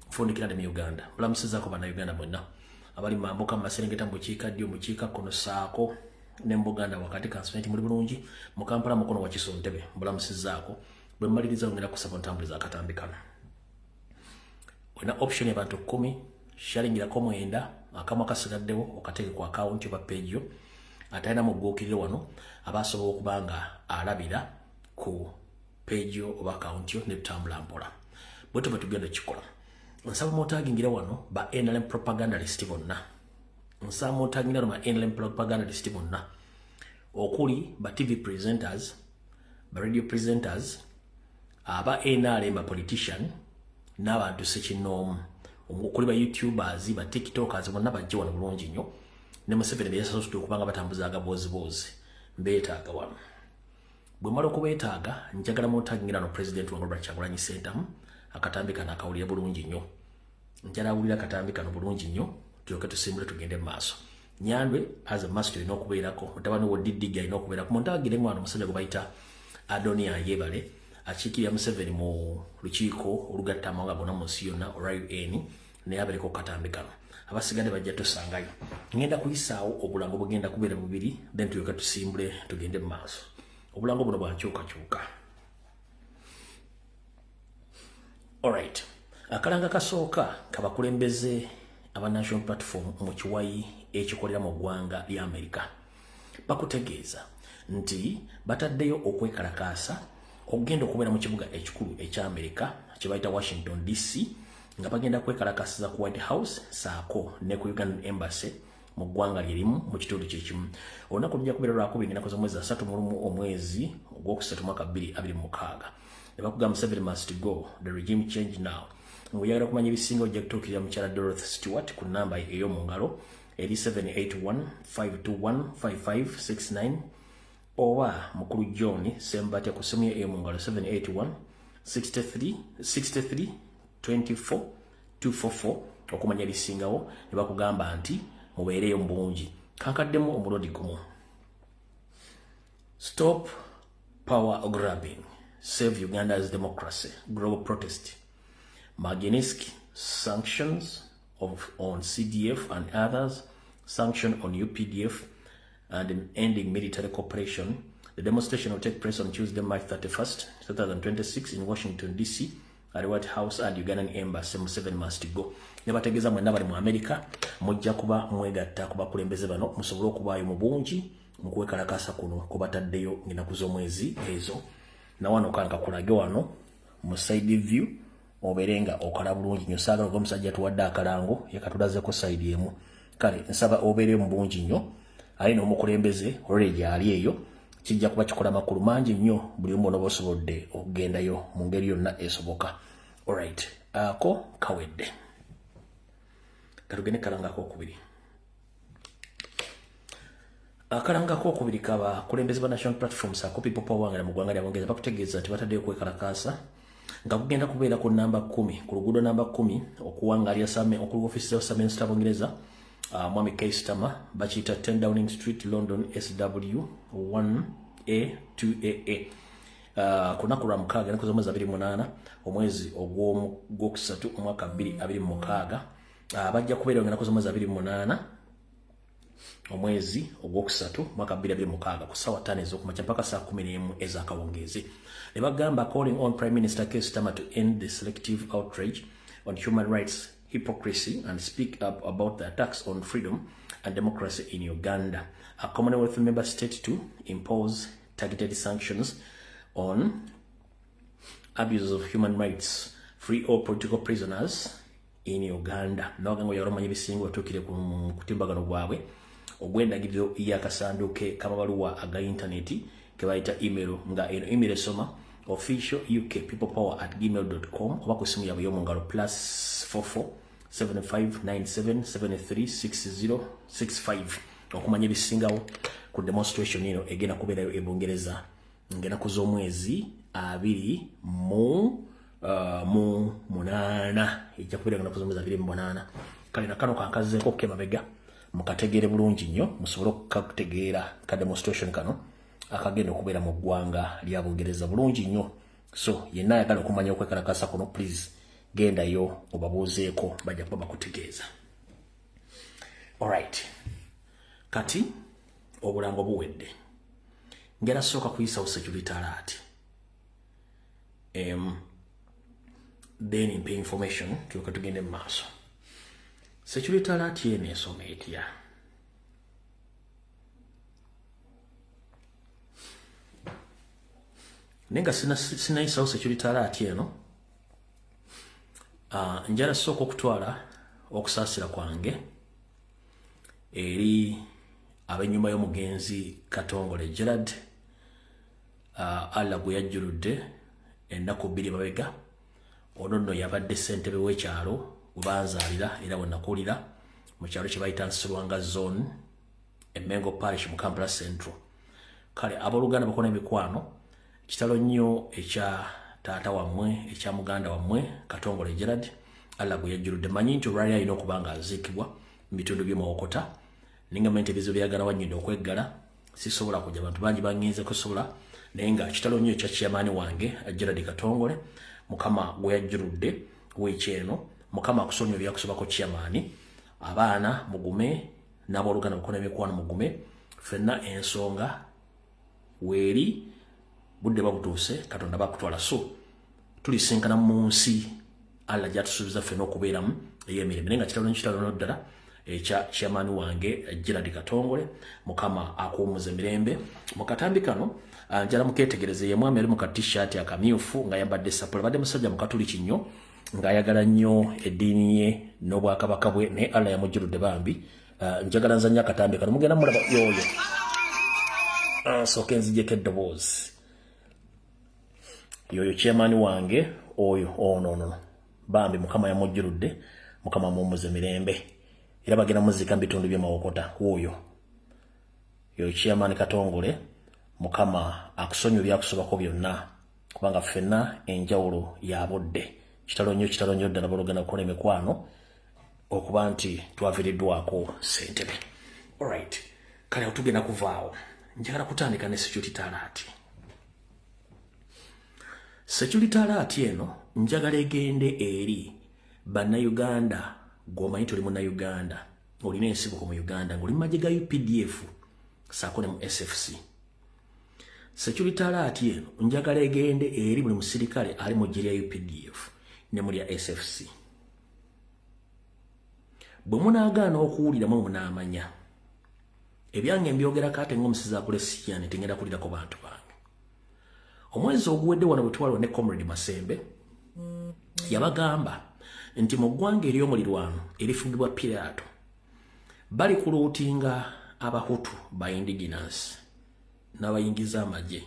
fundikira mu Uganda bulamusizako bana Uganda bonna abali mambuka maserengeta mbukiika ddyo mukiika kono saako ne Buganda wakati kansumenti muri bulungi mu Kampala mukono wa Kisontebe bulamusizako bwe maliriza ngenda kusaba ntambuliza akatambikano wena option y'abantu 10 sharingira ko mwenda akamwa kasigaddewo okateke ku account yo page yo atayina mugukirire wano abasobola okubanga alabira ku page yo oba account yo ne tutambula mpola bwetu batugenda kikola nsaba motagingira wano ba NLM propaganda list bonna nsaba motagingira ma NLM propaganda list bonna okuli ba TV presenters ba radio presenters aba NRM politician n'abantu sekinoomu okuli ba YouTubers ba TikTokers bonna bajje wano bulungi nnyo ne Museveni beyasasudde okubanga batambuza agabozibozi mbeetaaga wano bwe mala okubeetaaga njagala motagingira no president wa Robert Kyagulanyi Ssentamu akatambika nakawulira bulungi nnyo njala awulira katambika no bulungi nnyo tuyoke tusimbule tugende maaso Nyandwe as a master inokubeerako mutabani wo Diddiga inokubeerako montagire mwana musajja gwe bayita Adonia Yebale achikira Museveni mu lukiiko olugatta amawanga gonna mu nsi yonna RUN naye abaleko katambikano abasigande bajja tusangayo ngenda kuyisaawo obulango bugenda kubeera bubiri then tuyoka tusimbule tugende mu maaso obulango buno bwakyukakyuka alright akalanga kasooka kabakulembeze aba national platform mu kiwayi ekikolera mu ggwanga lya Amerika bakutegeeza nti bataddeyo okwekalakaasa okugenda okubeera mu kibuga ekikulu ekya Amerika kibayita Washington DC nga bagenda kwekalakasiza ku White House saako ne ku Ugandan Embassy mu ggwanga lyerimu mu kitundu kyekimu olunaku lujja kubeera lwakubiri ennaku z'omwezi 3 omwezi ogwokusatu mwaka 2026 ne bakugamba Museveni must go the regime change now ng'oyagala kumanya ebisinga ojja kutuukirira mukyala Dorothy Stewart ku nnamba ey'omu ngalo eri 781-521-5569 oba mukulu John Sembatya ku ssimu ye ey'omu ngalo 781-63-24-244 okumanya ebisingawo ne bakugamba nti mubeereyo mu bungi kankaddemu omulodi gumu stop power grabbing save Uganda's democracy global protest Magnitsky sanctions on CDF and others, sanction on UPDF, and ending military cooperation. The demonstration will take place on Tuesday, March 31st, 2026 in Washington, D.C. at the White House and Ugandan Embassy. Museveni must go. Nebategeeza mwenna bali mu America, mujja kuba mwegatta kuba kulembeze bano, musobole okubaayo mu bungi, mu kwekalakaasa kuno kubataddeyo ng'ennaku z'omwezi ezo. Na wano kanka kulage wano, mu side view, oberenga okala bulungi nnyo saagala ko musajja tuwadde akalango yakatulaze ko side emu kale nsaba obere mu bungi nnyo alina omukulembeze olw'ejo ali eyo kijja kuba kikola makulu mangi nnyo buli omu onobosobodde okugendayo mu ngeri yonna esoboka alright ako kawedde katugende kalangako okubiri akalangako okubiri kaba kulembeze ba national platforms ako people power wangala mu ggwanga lyabongeza bakutegeeza nti bataddeyo kwekalakaasa nga kugenda kubeera ku namba 10 ku luguudo namba 10 okuwangalya same okulu office ya Same Minister Bungereza Mwami Keistama bakiyita 10 Downing Street London SW 1A 2AA kunaku lwa mukaaga ennaku z'omwezi 28 omwezi ogw'okusatu omwaka 2026 bajja kubeera ennaku z'omwezi 28 omwezi ogwokusatu mwaka 2026 ku ssaawa 5 ez'okumakya mpaka saa 11 ez'akawungeezi ne bagamba calling on Prime Minister Keir Starmer to end the selective outrage on human rights hypocrisy and speak up about the attacks on freedom and democracy in Uganda. A Commonwealth member state to impose targeted sanctions on abuses of human rights, free all political prisoners in Uganda. Nawagango yaromanya ebisinga otuukire ku kutimbagano bwabwe ogw'endagiriro y'akasanduke k'amabaluwa aga intaneti ke bayita email nga eno email esoma official UK people power @gmail.com oba ku ssimu yaabwe y'omu ngalo +44 7597736065 okumanya ebisingawo ku demonstration eno egenda kubeerayo e Bungereza ng'ennaku z'omwezi 28 ejja kubeera ennaku z'omwezi 28 kale nakano kankazeeko kemabega mukategeere bulungi nnyo musobole okukategeera ka demonstration kano akagenda okubeera mu ggwanga lya Bungereza bulungi nnyo so yenna ayagala okumanya okwekalakasa kuno please genda yo obabuuzeeko bajja kuba bakutegeeza. Alright, kati obulango buwedde ngera sooka kuyisawo security alert. Then in pay information tuka tugende mu maaso. Security alert yene esoma etya? Nenga sina yisawo security alert yeno. Njala sooka okutwala okusaasira kwange eri ab'ennyumba y'omugenzi Katongole Gerald Allah gwe yajjuludde ennaku 2 mabega. Ono nno yabadde ssentebe w'ekyalo we banzaalira era we nakulira mu kyalo kye bayita Nsilwanga Zone Mengo Parish mu Kampala Central. Kale abooluganda bakona emikwano kitalo nnyo ekya taata wammwe ekya muganda wammwe Katongole Gerald Allah gwe yajjuludde. Manyi nti olwali alina okuba nga aziikibwa mu bitundu by'Omawokota ninga mente ebizibu byagala wanyidde okweggala sisobola kujja abantu bangi bangenze kusobola naye nga kitalo nnyo ekya chairman wange Gerald Katongole Mukama gwe yajjuludde w'ekyeno Mukama akusonyiwa ebyakusobako chairman abaana mugume n'abooluganda bakona emikwano mugume ffenna ensonga weeri budde babutuuse Katonda bakutwala so tulisinkana mu nsi Allah gyatusuubiza ffenna okubeeramu ey'emirembe naye nga kitalo ddala ekya chairman wange Gerald Katongole Mukama akuumuze mirembe mu katambi kano. Njala muketegereze ye mwami ali mu ka t-shirt akamyufu nga yambadde sapula badde musajja mukatuliki nnyo nga ayagala nnyo eddiini ye n'obwakabaka bwe naye Allah yamujjuludde bambi. Njagala nzanya akatambi kano mugenda mulaba yoyo sooke nzijjeko eddoboozi yoyo chairman wange oyo ono bambi Mukama yamujjuludde Mukama muumuze mirembe era bagenda muzika mu bitundu by'Omawokota oyo yoyo chairman Katongole Mukama akusonyiwa ebyakusobako byonna kubanga ffenna enjawulo yabodde kitalo nnyo ddala booluganda kukola emikwano okuba nti twaviiriddwako ssentebe. Alright, kale tugenda kuvaawo njagala kutandika ne security alert. Security alert eno njagala egende eri bannayuganda gwomanyi tuli munnayuganda olina ensibuko mu Uganda ng'oli mu magye ga UPDF saako ne mu SFC. Security alert eno njagala egende eri buli musirikale ali mu gye lya UPDF ne mu lya SFC. Bwe munaagaana okuwuliramu munaamanya ebyange mbyogerako ate ng'omusiza akulesiyani tengenda kulirako bantu bange. Omwezi oguwedde wano bwe twaliwo ne Comrade Masembe yabagamba nti mu ggwanga ery'omulirwano erifugibwa Pirato bali kuluutinga Abahutu ba indigenous n'abayingiza amagye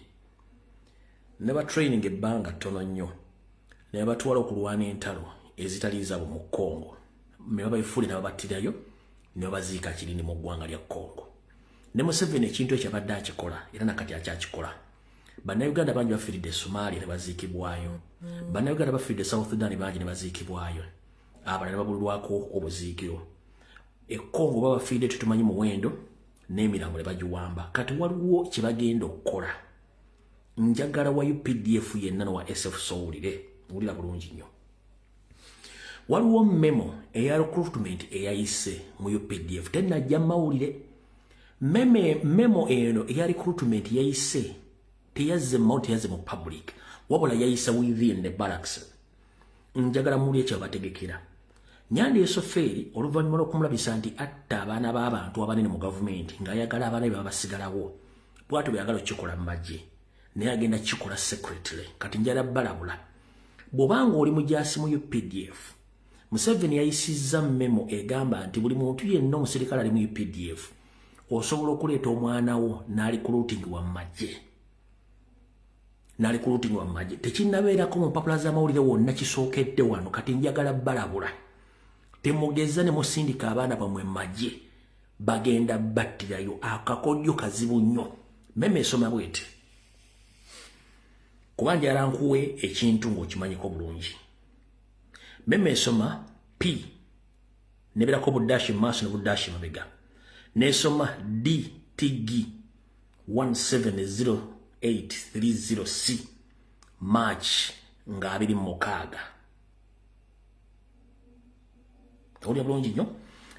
ne ba training ebbanga ttono nnyo ne batwala okulwana entalo ezitali zaabwe mu Congo ne babayifuule ne babattirayo ne baziika Kirindi mu ggwanga lya Congo. Ne Museveni ekintu ekyo abadde akikola era nakati akyakikola. Bannayuganda bangi bafiiridde Somalia ne baziikibwayo. Bannayuganda bafiiridde South Sudan bangi ne baziikibwayo. Abalala ne babulwako obuziikiro. Congo babafiiridde tutumanyi muwendo n'emirambo ne bagiwamba. Kati waliwo kye bagenda okukola. Njagala wa UPDF yenna n'owa SF sowulire wulira bulungi nnyo. Waliwo memo eya recruitment eyayise mu UPDF tennajja mawulire. Memo eno eya recruitment yayise teyazze mu public wabula yayise within the barracks. Njagala muli ekyo bategekera. Nyandi esoferi oluvannyuma lw'okumulabisa nti atta abaana b'abantu abanene mu gavumenti ng'ayagala abaana be babasigalawo bw'atyo bw'ayagala okukikola mu magye naye agenda kikola secretly. Kati njala balabula bw'obanga oli mujaasi mu UPDF Museveni yayisizza memo egamba nti buli muntu yenna omusirikale ali mu UPDF osobola okuleeta omwana wo n'alikuluutingibwa mu magye. Tekinnabeerako mu mpapula z'amawulire wonna kisookedde wano. Kati njagala balabula temugeza ne musindika abaana bammwe mu magye bagenda battirayo. Akakodyo kazibu nnyo. Memo esoma bwete kuba njagala nkuwe ekintu ng'okimanyiko bulungi. Memo esoma P neberako buddashi maaso ne buddashi mabega. Nesoma DTG 1708330C March nga 26. Oli bulungi nnyo.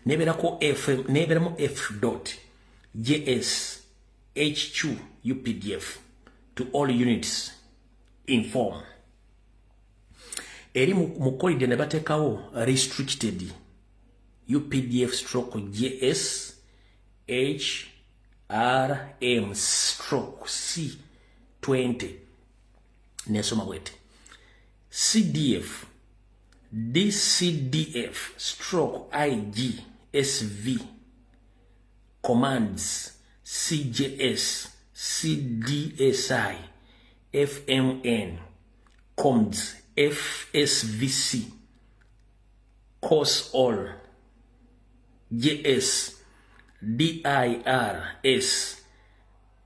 Neberako FM, neberamu F.JS HQ UPDF to all units inform. Eri mukolide ne batekawo restricted UPDF stroke JS HRM stroke C20 nesoma bwete CDF DCDF stroke IGSV commands CJS CDSI FMN COMS FSVC course all JS DIRS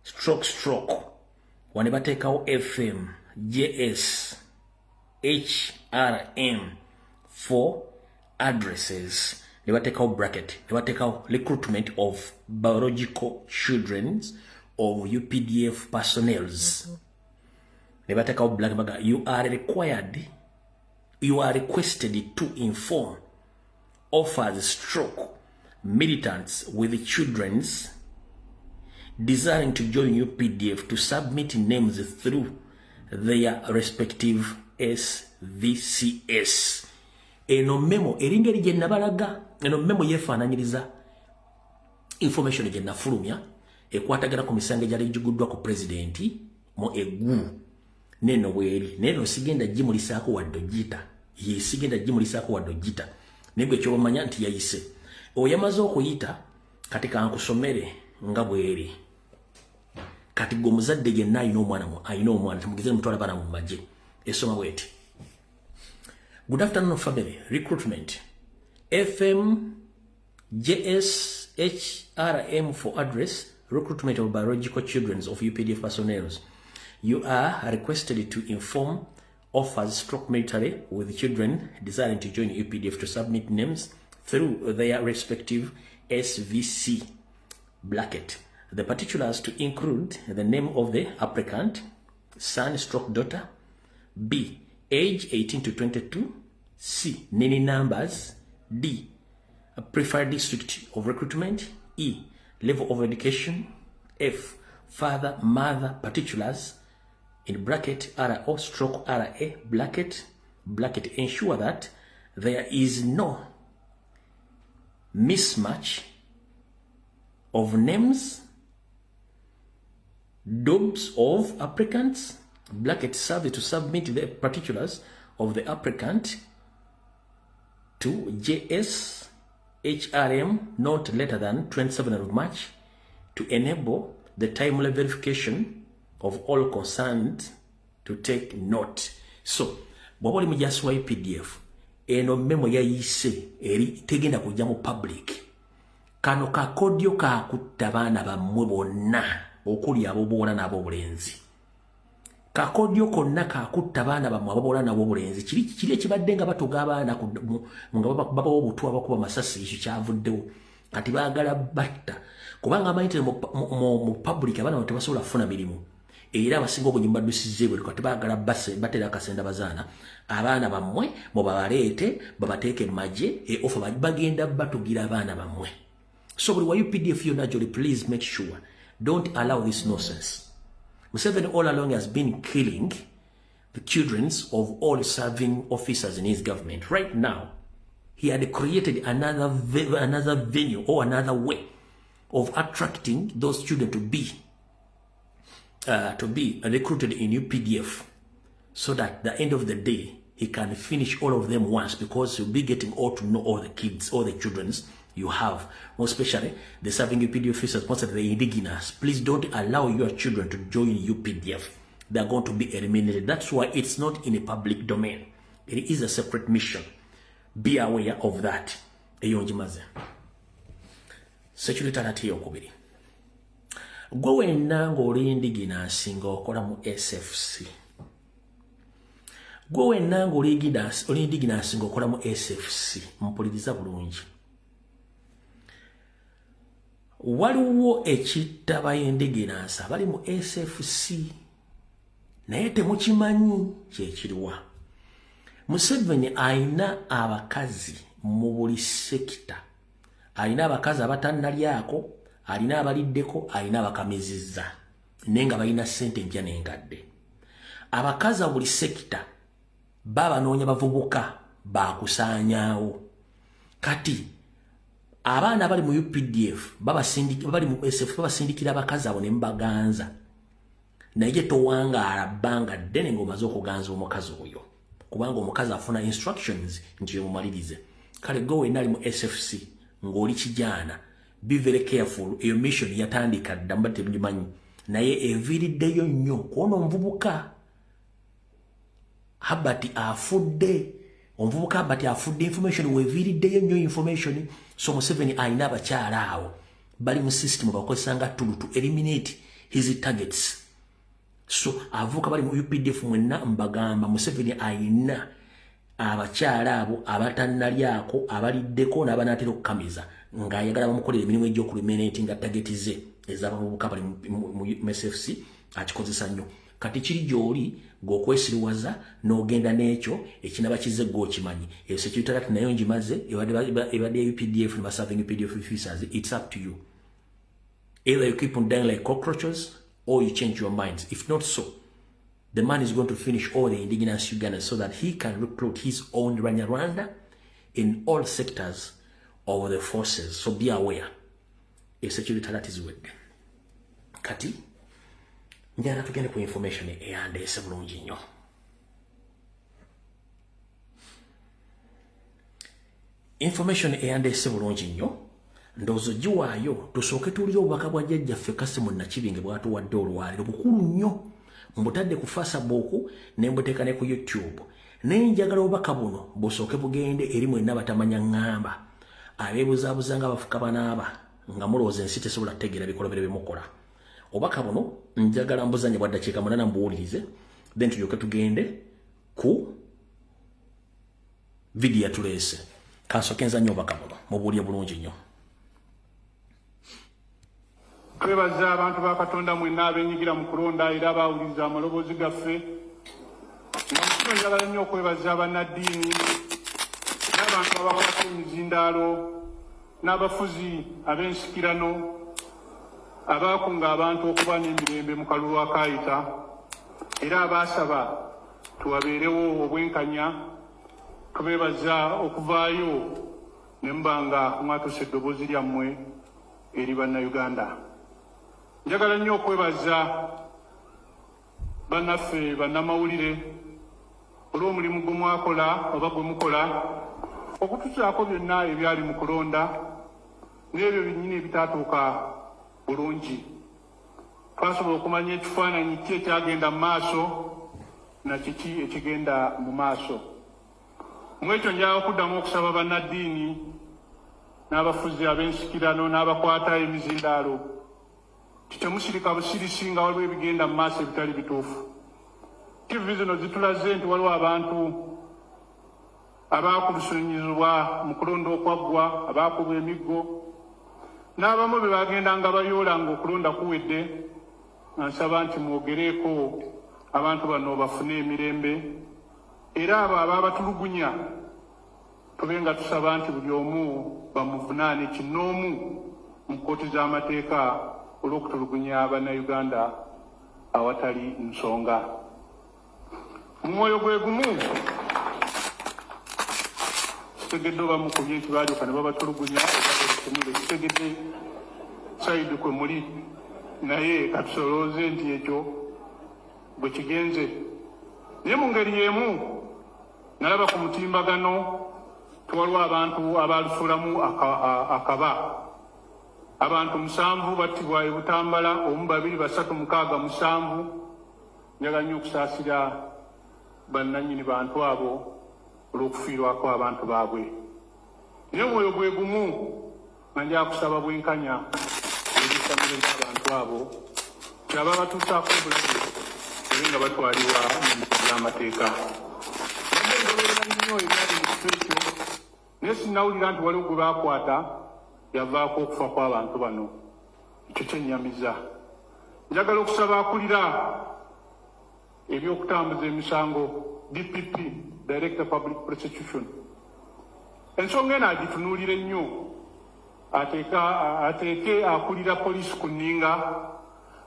stroke wanabatekawo FM JS HRM for addresses. Nebatekawo bracket. Nebatekawo recruitment of biological children of UPDF personnels. Nebatekawo black baga. You are requested to inform offers stroke militants with children's desiring to join UPDF to submit names through their respective SVCS. Eno memo eringeri gye nabalaga, eno memo yefaananyiriza information gye nafulumya ekwatagana ku misango egyali giguddwa ku presidenti mu eggulu neno bweri neno sigenda gimulisaako wadde gita sigenda gimulisaako wadde gita nebwe kyobamanya nti yayise oyamaze okuyita kati kankusomere nga bweri kati gwe muzadde yenna ayina omwana temugize mutwala bana mu magye esoma bweti. Good afternoon, family. Recruitment. FM, JS, HRM for address. Recruitment of biological children of UPDF personnel. You are requested to inform offers stroke military with children desiring to join UPDF to submit names through their respective SVC bracket. The particulars to include the name of the applicant, son stroke daughter, B, age 18 to 22, C, NINI numbers, D, a preferred district of recruitment, E, level of education, F, father, mother, particulars, in bracket, RO stroke RA, bracket, ensure that there is no mismatch of names, dubs of applicants, bracket serve to submit the particulars of the applicant to JS HRM not later than 27th of March to enable the timely verification of all concerned to take note. So, bwabali mujasi wa UPDF eno memo yayise eri tegenda kujja mu public. Kano kakodyo kakutta baana bammwe bonna okuli abo bola n'abo bulenzi. Kakodyo konna kakutta baana bammwe abo bola n'abo bulenzi. Kiri ekibadde nga batoga abaana nga babawo obutwa bakuba masasi ekyo kyavuddewo. Kati baagala batta. Kubanga amayinti mu public abaana tebasobola kufuna mirimu. Era abasinga obunyumba dusize bwe kati baagala batera akasenda bazaana. Abaana bammwe mubabaleete babateeke maje ofa bagenda batugira abaana bammwe. So buli wa UPDF yonna joli, please make sure don't allow this nonsense. Museveni all along has been killing the children of all serving officers in his government. Right now, he had created another venue or another way of attracting those children to be recruited in UPDF, so that at the end of the day he can finish all of them once, because he'll be getting all to know all the kids, all the children you have, more especially the serving UPDF officers, most of the indigenous. Please don't allow your children to join UPDF. They are going to be eliminated. That's why it's not in a public domain. It is a separate mission. Be aware of that. Eyonjimaze. Security alati yokubiri. Gwe wenna ng'oli indigenous ng'okola mu SFC. Gwe wenna ng'oli indigenous ng'okola mu SFC. Mpuliriza bulungi. Waliwo ekittaba indigenous abali mu SFC. Naye temukimanyi kyekiriwa. Museveni ayina abakazi mu buli sekita alina abakazi abatannalyako, alina abaliddeko, alina abakamizizza nenga balina ssente empya n'engadde. Abakazi a buli sekita babanoonya bavubuka bakusaanyaawo. Kati abaana bali mu UPDF bali mu SF babasindikira abakazi abo ne mbaganza, naye towangaala bbanga ddene ng'omaze okuganza omukazi oyo, kubanga omukazi afuna instructions nti yomumalirize. Kale gwe wenna ali mu SFC ng'oli kijaana, be very careful. Eyo mission yatandika dda mba temugimanyi, naye eviiriddeyo nnyo kuona omuvubuka Habati afudde. Omuvubuka Habati afudde information weviiriddeyo nnyo information. So Museveni alina abakyala awo bali mu system bakozesanga tulu to eliminate his targets. So avuka bali mu UPDF mwenna mbagamba Museveni alina abakyala abo abatannalyako, abaliddeko n'abanaatera okukamiza ng'ayagala bamukolera emirimu egy'okuluminate nga target ze ez'abavubuka bali mu SFC akikozesa nnyo. Kati kiri gy'oli gw'okwesiriwaza n'ogenda n'ekyo ekinaba kizze gw'okimanyi. Eyo security nayo ngimaze ebadde UPDF ne baserving UPDF officers. It's up to you. Either you keep on dying like cockroaches or you change your minds. If not so, the man is going to finish all the indigenous Ugandans so that he can recruit his own Rwanda in all sectors of the forces. So be aware. A security alert is with. Kati, njana tugende ku information eyandeese bulungi nnyo. Information eyandeese bulungi nnyo ndowooza giwaayo tusooke tuwulire obubaka bwa jjajjaffe Kasimu Nakibinge bw'atuwadde olwaliro bukulu nnyo. Mbutadde ku Facebook ne mbuteeka ne ku YouTube. Naye njagala obubaka buno busooke bugende eri mwenna batamanya ŋŋamba abeebuzaabuza nga abafuka banaaba nga mulowooza ensi tesobola kutegeera bikolobero bye mukola. Obubaka buno njagala mbuzanye bwa ddakiika 8 mbuwulirize, then tulyoke tugende ku video yatuleese. Kansooke nzanye obubaka buno mubuulire bulungi nnyo. Twebaza abantu ba Katonda mwenna abenyigira mu kulonda era abawuliza amaloboozi gaffe. Nga njagala nnyo okwebaza abannaddiini n'abantu abakwata emizindaalo n'abafuzi ab'ensikirano abaakunga abantu okuba n'emirembe mu kalulu akaayita era abaasaba tuwabeerewo obwenkanya. Tubeebaza okuvaayo ne mbanga mwatuuse eddoboozi lyammwe eri bannayuganda. Njagala nnyo okwebaza bannaffe bannamawulire olw'omulimu gwe mwakola oba gwe mukola okutusaako byonna ebyali mu kulonda n'ebyo byennyini ebitaatuuka bulungi. Twasobola okumanya ekifaananyi ki ekyagenda mu maaso na kiki ekigenda mu maaso. Mu ekyo njagala okuddamu okusaba bannaddiini n'abafuzi ab'ensikirano n'abakwata emizindaalo temusirika busirisi nga waliwo ebigenda mu maaso ebitali bituufu. TV zino zitulaze nti waliwo abantu abaakulusonyizibwa mu kulonda okwaggwa, abaakubwa emiggo n'abamu be bagendanga bayoola nga okulonda kuwedde. Nsaba nti mwogereeko abantu bano bafune emirembe era abo abaabatulugunya tube nga tusaba nti buli omu bamuvunaane kinnoomu mu kkooti z'amateeka olw'okutulugunya bannayuganda awatali nsonga. Mu mwoyo gwe gumu kitegedde oba mukubye nti baalyoka ne babatulugunya kitegedde sayidi kwe muli, naye katusolooze nti ekyo bwe kigenze. Naye mu ngeri y'emu nalaba ku mutimbagano tewaliwo abantu abaalufuulamu akaba. Abantu 7 battibwa e Butambala, 1, 2, 3, 6, 7. Njagala nnyo okusaasira bannannyini bantu abo olw'okufiirwako abantu baabwe. Naye omwoyo gwe gumu nga njagala kusaba bwenkanya ebisamiro by'abantu abo kyaba batuusaako obulamu ere nga batwalibwa mu mbuga z'amateeka. Nabbe ndoberera nnyo ebyali mu kifo ekyo, naye sinnawulira nti waliwo gwe baakwata yavaako okufa kw'abantu bano. Ekyo kyennyamiza. Njagala okusaba akulira ebyokutambuza emisango DPP, Director Public Prosecution, ensonga eno agitunuulire nnyo ateeke akulira poliisi ku nninga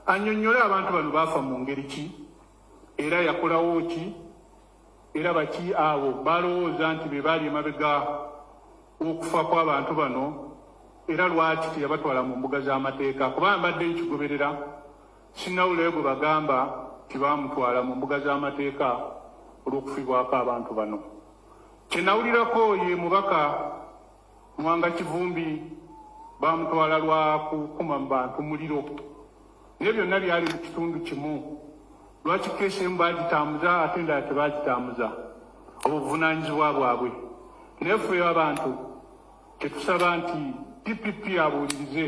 annyonnyole abantu bano baafa mu ngeri ki era yakolawo ki era baki abo balowooza nti be baali emabega okufa kw'abantu bano era lwaki teyabatwala mu mbuga z'amateeka kuba mbadde nkigoberera sinnawuleyo gwe bagamba tibamutwala mu mbuga z'amateeka olw'okufibwako abantu bano kyenawulirako ye mubaka Mwanga Kivumbi bamutwala lwa kukuma mu bantu muliro naye byonna byali mu kitundu kimu lwaki keesi emu bagitambuza ate endala tebagitambuza obuvunaanyizibwa bwabwe naye ffe abantu tetusaba nti DPP abuulirize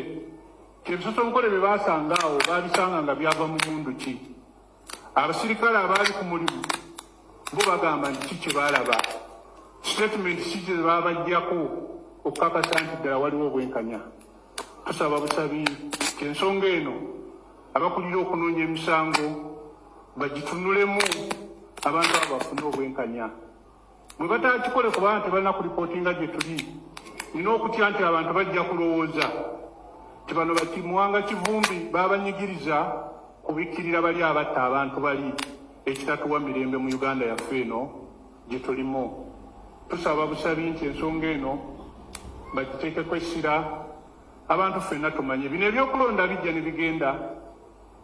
kyebisosonkole bye baasanga awo baabisanga nga byava mu mundu ki abasirikale abaali ku mulimu bo bagamba nti ki kye baalaba statement ki kye baabajjako okukakasa nti ddala waliwo obwenkanya tusaba busabi kyensonga eno abakulira okunoonya emisango bagitunulemu abantu abo bafune obwenkanya bwe batakikole kubanga tebalina kuripootinga gye tuli nina okutya nti abantu bajja kulowooza ti bano bati Mwanga Kivumbi babanyigiriza kubikkirira bali abatta abantu bali ekitatuwa mirembe mu Uganda yaffe eno gye tulimu tusaba busabi nti ensonga eno bagiteekeko essira abantu ffenna tumanye bino ebyokulonda bijja ne bigenda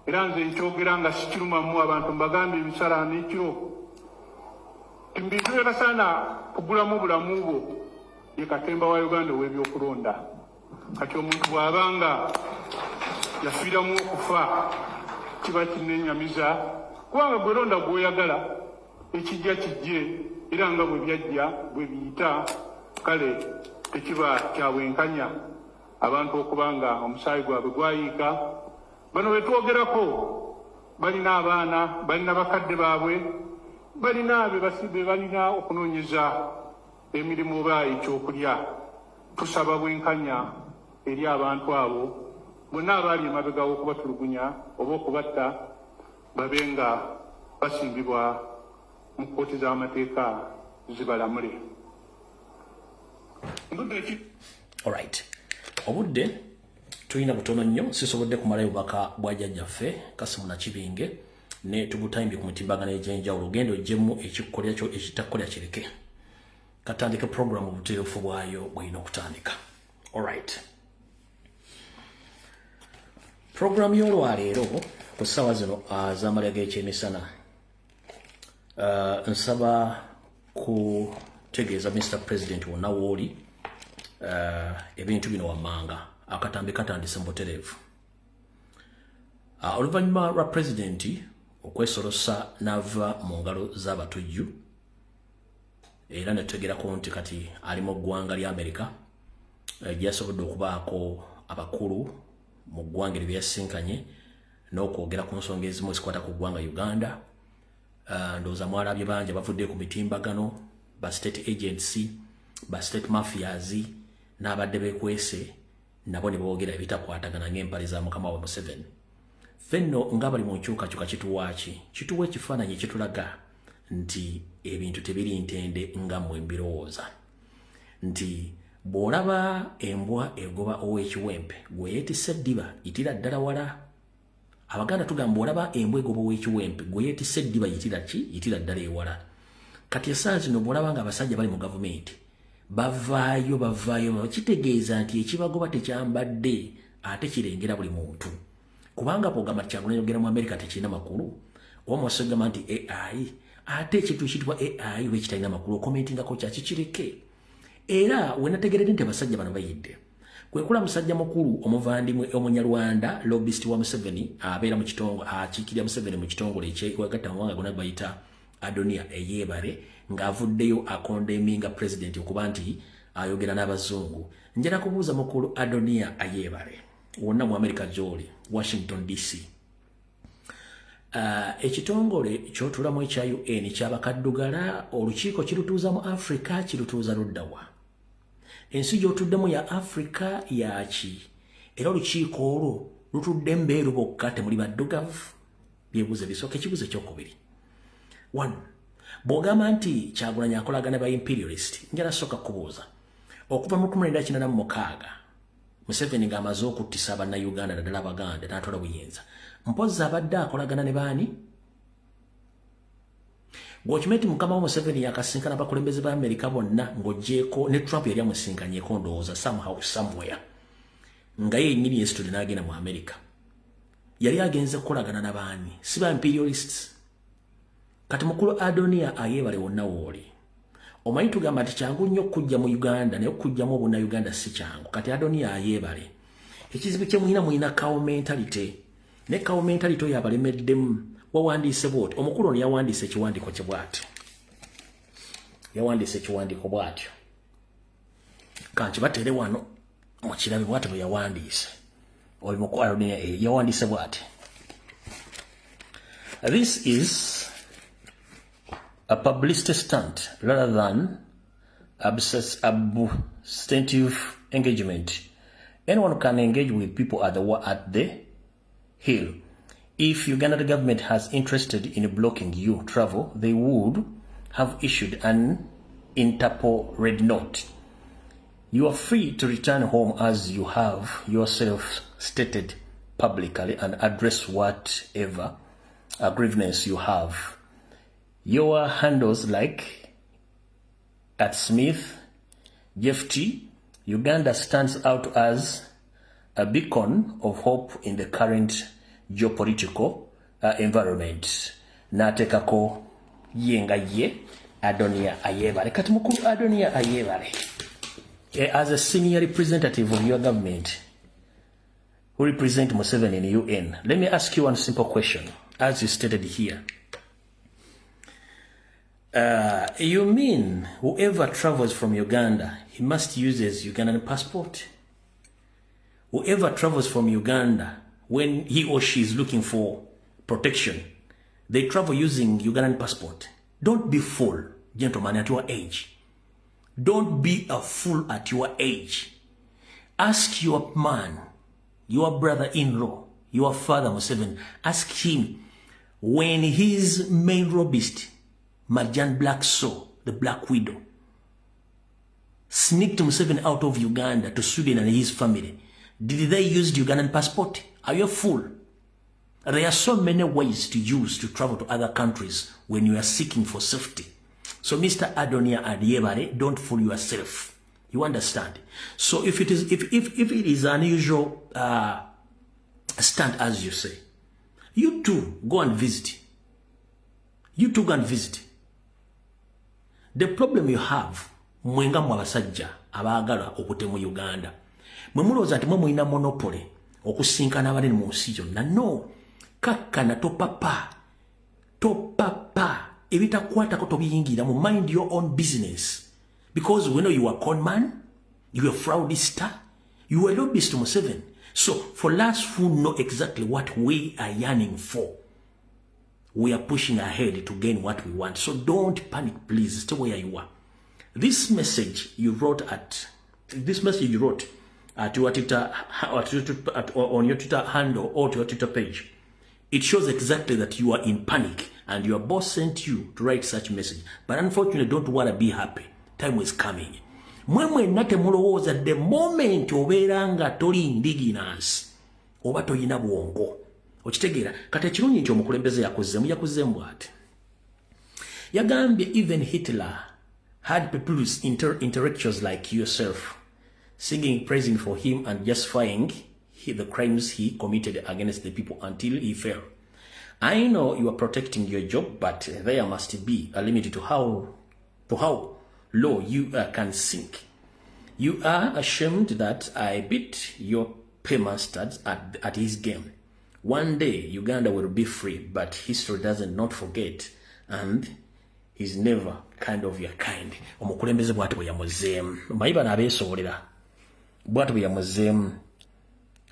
era nze nkyogera nga sikirumamu abantu mbagambye ebisala n'ekiro bintu byetasaana kugulamu bulamu bwo ye katemba wa Uganda ow'ebyokulonda kati omuntu bw'abanga yafiiramu okufa kiba kinnenyamiza kubanga gwe londa gw'oyagala ekijja kijje era nga bwe byajja bwe biyita kale tekiba kyabwenkanya abantu okuba nga omusaayi gwabwe gwayiika bano betwogerako balina abaana balina bakadde baabwe balina be balina okunoonyeza emirimu oba ekyokulya tusaba bwenkanya eri abantu abo bonna abaali emabega w'okubatulugunya oba okubatta babe nga basimbibwa mu kkooti z'amateeka zibalamule. Alright. Obudde tulina butono nnyo sisobodde kumalayo bubaka bwa jjajjaffe Kasimu Nakibinge ne tubutayimbi ku mutimbagano egy'enjawulo ogenda oggyemu ekikkolya kyo ekitakkolya kireke katandike programu obuteefu bwayo bw'olina okutandika. Alright. Programu y'olwaleero ku ssaawa zino z'amalya g'ekyemisana nsaba kutegeeza Mr. President wonna w'oli ebintu bino wammanga akatambi katandise mubutereevu. Oluvannyuma lwa pulezidenti okwesolosa n'ava mu ngalo z'abatujju era ne tutegerako nti kati ali mu ggwanga lya Amerika gyasobodde okubaako abakulu mu ggwanga eryasinkanye n'okwogera ku nsonga ezimu ezikwata ku ggwanga Uganda. Ndowooza mwalabye bangi bavudde ku mitimbagano ba state agency ba state mafias n'abadde beekwese nabo ne boogera ebitakwatagana ng'empale za mukama wa Museveni. Fenno nga bali mu nkyukakyuka kituwaaki kituwa ekifaananyi ekitulaga nti ebintu tebiri ntende nga mmwe mbirowooza nti bw'olaba embwa egoba ow'ekiwempe gwe yeetisse eddiba yitira ddala wala. Abaganda tugamba olaba embwa egoba ow'ekiwempe gwe yeetisse eddiba yitira ki yitira ddala ewala. Kati esaawa zino bw'olaba nga abasajja bali mu gavumenti bavaayo kitegeeza nti ekibagoba tekyambadde ate kirengera buli muntu kubanga pogamba Kyagulanyi yogera mu Amerika tekirina makulu oba mwasogamba nti AI ate ekintu ekitibwa AI bwe kitalina makulu okomentingako kyakikireke. Era wenategeredde nti abasajja bano bayidde kwekula musajja mukulu omuvandimwe omunyarwanda lobbyist wa Museveni abeera mu kitongo akiikirira Museveni mu kitongole ekyewagatta mu wanga gonna bayita Adonia Eyebare ng'avuddeyo akondeminga president okuba nti ayogera n'abazungu. Njala kubuuza mukulu Adonia Eyebare wonna mu Amerika gy'oli Washington DC. Ekitongole ky'otuulamu ekya UN kyabakaddugala olukiiko kirutuuza mu Africa kirutuuza luddawa. Ensi gy'otuddemu ya Africa yaki era olukiiko olwo lutudde mbeeru bokka temuli baddugavu. Byebuuze bisooka ekibuuzo ekyokubiri. 1. Bw'ogamba nti Kyagulanyi akolagana ba imperialist njala sooka kubuuza okuva mu 1996 Museveni ng'amaze okuttisa Bannayuganda naddala Abaganda n'atwala buyinza mpozi abadde akolagana ne baani Gwokimeti mukama wa Museveni yakasinkana abakulembeze ba Amerika bonna ng'oggyeko ne Trump yali amusinkanyeko ndowooza somehow somewhere nga ye nnyini yeesitudde n'agenda mu Amerika yali agenze kukolagana na baani si ba imperialists kati mukulu Adonia ayebale wonna wooli omanyi tugamba nti kyangu nnyo okujja mu Uganda naye okujjamu Obunayuganda si kyangu kati Adonia ayebale ekizibu kye muyina cow mentality ne cow mentality oyo abalemeddemu wawandiise bwoti omukulu ono yawandiise ekiwandiiko kye bw'ati yawandiise ekiwandiiko bw'atyo kanti batere wano mu kirabe bw'ati bwe yawandiise oyo mukulu Adonia yawandiise bw'ati this is a publicity stunt rather than substantive engagement. Anyone can engage with people at the Hill. If Uganda government has interested in blocking you travel, they would have issued an Interpol red note. You are free to return home as you have yourself stated publicly and address whatever grievance you have. Your handles like at Smith, Jeff T, Uganda stands out as a beacon of hope in the current geopolitical environment. Natekako yenga ye Adonia ayebale. Kati mukulu Adonia ayebale. As a senior representative of your government who represent Museveni in the UN, let me ask you one simple question, as you stated here. You mean whoever travels from Uganda, he must use his Ugandan passport? Whoever travels from Uganda, when he or she is looking for protection, they travel using Ugandan passport. Don't be fool, gentlemen, at your age. Don't be a fool at your age. Ask your man, your brother-in-law, your father Museveni, ask him when his main lobbyist, Marjan Black Soul, the Black Widow, sneaked Museveni out of Uganda to Sweden and his family. Did they use the Ugandan passport? Are you a fool? There are so many ways to use to travel to other countries when you are seeking for safety. So Mr. Adonia Adiebare, don't fool yourself. You understand? So if it is unusual stunt, as you say, you too go and visit. You too go and visit. The problem you have, mwenga mwabasajja abagala okutemu Uganda. Mwemuloza nti mwe mulina monopoly okusinkana abali mu nsi yonna. No, kakkana topapa ebitakwatako tobiyingiramu. Mind your own business, because we know you are con man, you are fraudster, you are lobbyist to Museveni. So for us who know exactly what we are yearning for, we are pushing ahead to gain what we want. So don't panic, please. Stay where you are. This message you wrote at your Twitter, on your Twitter handle or to your Twitter page, it shows exactly that you are in panic and your boss sent you to write such message. But unfortunately, don't worry, be happy. Time is coming. Mwemwe nate mulowooza the moment obeeranga toli indigenous oba toyina bwongo. Okitegeera kati ekirungi nti omukulembeze yakuzzemu ati. Yagambye even Hitler had populist intellectuals like yourself singing, praising for him and justifying the crimes he committed against the people until he fell. I know you are protecting your job, but there must be a limit to how low you can sink. You are ashamed that I beat your paymasters at his game. One day Uganda will be free, but history doesn't not forget, and he's never kind of your kind. Omukulembeze bw'ati bwe yamuzeemu. Mayiba n'abeesobolera. Bw'ati bwe yamuzeemu.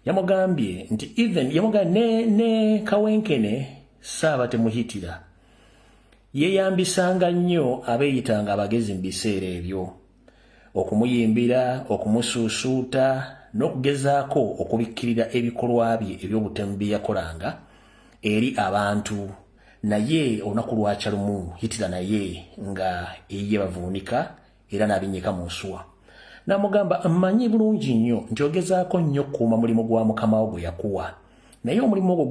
Yamugambye nti even yamugambye ne kawenkene saaba temuhitira. Yeeyambisanga nnyo abeeyitanga abagezi mu biseera ebyo. Okumuyimbira, okumusuusuuta, n'okugezaako okubikkirira ebikolwa bye eby'obutemu bye yakolanga eri abantu. Naye olunaku lwakya lumu Hitler naye nga ye bavuunika era n'abinyika mu nsuwa. N'amugamba mmanyi bulungi nnyo nti ogezaako nnyo okukuuma mulimu gwa mukama wo gwe yakuwa naye omulimu ogwo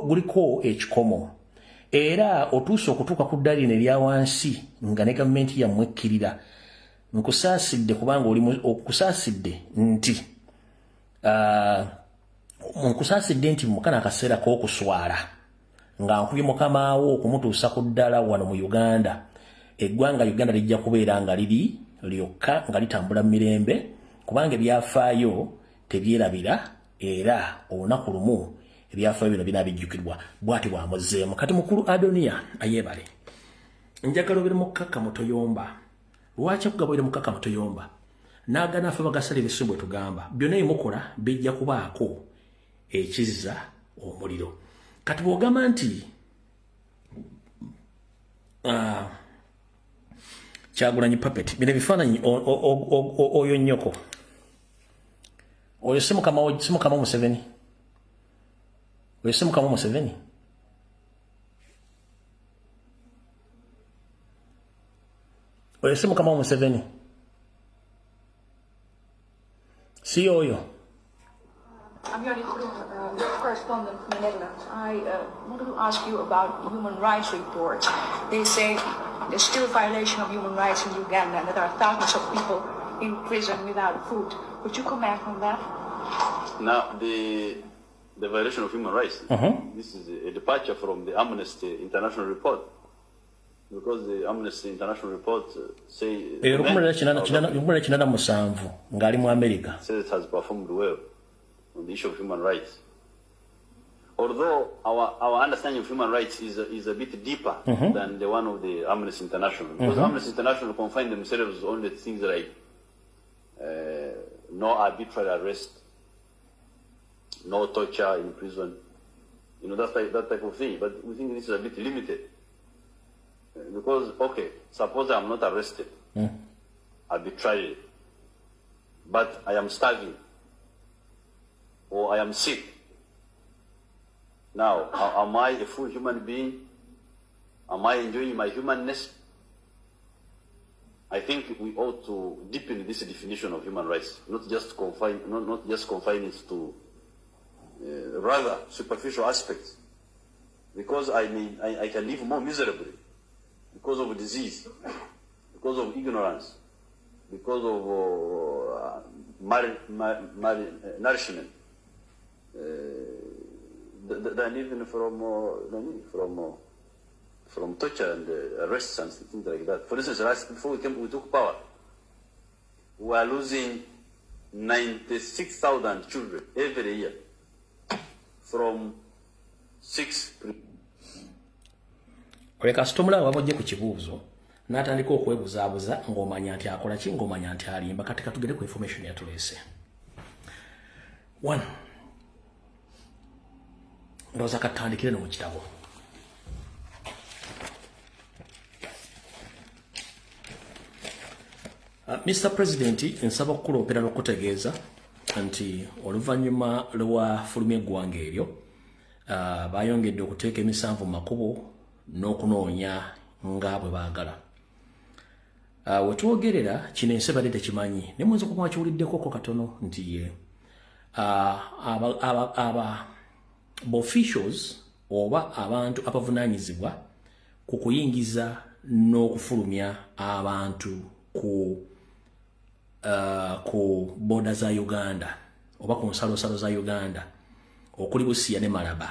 guliko ekikomo era otuuse okutuuka ku ddaali lino erya wansi nga ne gavumenti yammwe ekkirira nkusaasidde kubanga okusaasidde nti mukana akaseera k'okuswala nga nkubye mukama wo okumutuusa ku ddala wano mu Uganda eggwanga Uganda lijja kubeera nga liri lyokka nga litambula mu mirembe kubanga ebyafaayo tebyerabira era olunaku lumu ebyafaayo bino binaabijjukirwa bw'ati bw'amuzzeemu kati mukulu Adonia ayebale njagala obeere mukkakka mutoyomba lwaki akugabaire mukkakka mutoyomba n'agana afe bagasala ebisu bwe tugamba byonna ebimukola bijja kubaako ekizza omuliro kati bw'ogamba nti Kyagulanyi puppet bino ebifaananyi oyo nnyoko oyo si mukama Museveni oyo si mukama Museveni oyo si mukama Museveni si oyo. I'm Jannie Groen, correspondent from the Netherlands. I wanted to ask you about human rights reports. They say there's still a violation of human rights in Uganda and that there are thousands of people in prison without food. Would you comment on that? Now, the violation of human rights, this is a departure from the Amnesty International report. Because the Amnesty International report says it has performed well on the issue of human rights. Although our understanding of human rights is a bit deeper than the one of the Amnesty International. Because Amnesty International confine themselves only to things like no arbitrary arrest, no torture in prison, that type of thing. But we think this is a bit limited. Because, okay, suppose I'm not arrested arbitrarily, but I am starving, or I am sick. Now, am I a full human being? Am I enjoying my humanness? I think we ought to deepen this definition of human rights, not just confine it to rather superficial aspects. Because I can live more miserably because of disease, because of ignorance, because of malnourishment. Than even from torture and arrests and things like that. For instance, before we took power, we are losing 96,000 children every year from 6. Kasita omulaba wabajje ku kibuuzo n'atandika okwebuzaabuza ng'omanya nti akola ki ng'omanya nti alimba kati katugere ku information yatuleese. 1 ndowooza katandikire no mu kitabo. Mr. President, nsaba okukuloopera n'okutegeeza nti oluvannyuma lwa fulumya eggwanga eryo bayongedde okuteeka emisanvu mu makubo n'okunoonya nga bwe baagala. Wetwogerera kino ensi badde tekimanyi ne muyinza okuba kiwuliddekoko katono nti officials oba abantu abavunaanyizibwa ku kuyingiza n'okufulumya abantu ku boda za Uganda oba ku nsalosalo za Uganda okuli Busia ne Malaba.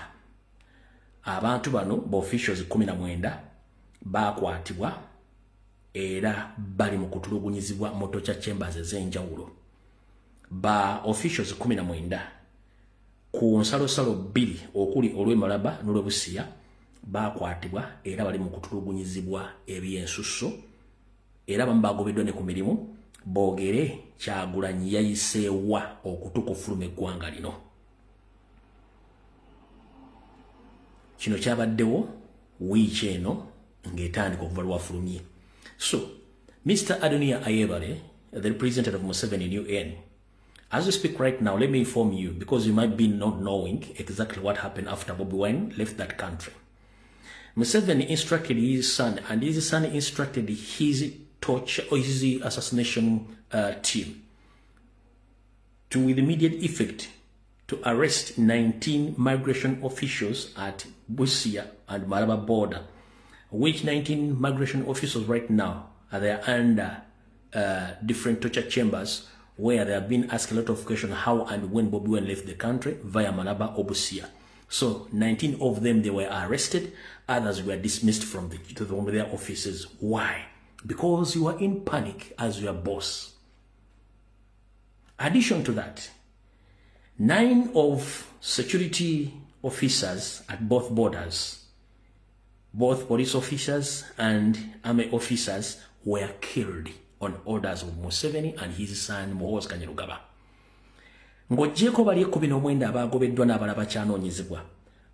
Abantu bano officials 19 bakwatibwa era bali mu kutulugunyizibwa mu torture chambers ez'enjawulo. Ba officials 19 ku nsalosalo 2 okuli olw'e Malaba n'olw'e Busia bakwatibwa era bali mu kutulugunyizibwa ebyensusso era bamu bagobeddwa ne ku mirimu boogere Kyagulanyi yayiseewa okutukufuluma eggwanga lino. Kino kyabaddewo wiiki eno ng'etandika okuva lwafulumye. So, Mr. Adonia Ayebare, the representative of Museveni in UN, as we speak right now, let me inform you, because you might be not knowing exactly what happened after Bobi Wine left that country. Museveni instructed his son, and his son instructed his torture or his assassination team to, with immediate effect, to arrest 19 migration officials at Busia and Maraba border, which 19 migration officials right now they are under different torture chambers where they have been asked a lot of questions how and when Bobi Wine left the country via Maraba or Busia. So 19 of them, they were arrested, others were dismissed from their offices. Why? Because you are in panic as your boss. Addition to that, 9 of security officers at both borders, both police officers and army officers, were killed on orders of Museveni and his son Muhoozi Kainerugaba. Ng'oggyeko bali 19 abaagobeddwa n'abalala bakyanoonyezebwa,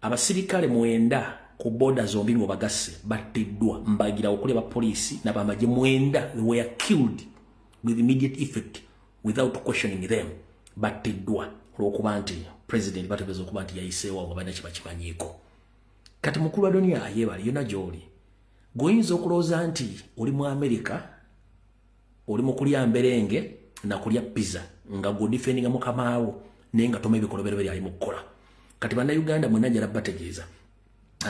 abasirikale 9 ku border zombi ngo bagasse batteddwa mbagira okuli ba police n'abamagye 9 were killed with immediate effect without questioning them, batteddwa olw'okuba nti president bategeeza okuba nti yayiseewo nga balina kibakimanyiiko. Kati mukulu wa dunia ayebali yonna gy'oli goyinza okulowooza nti oli mu America, oli mu kulya mberenge na kulya pizza nga godifendinga mukamaawo naye nga toma ebikolobero biri ali mu kukola. Kati bannayuganda mwenna njala bategeeza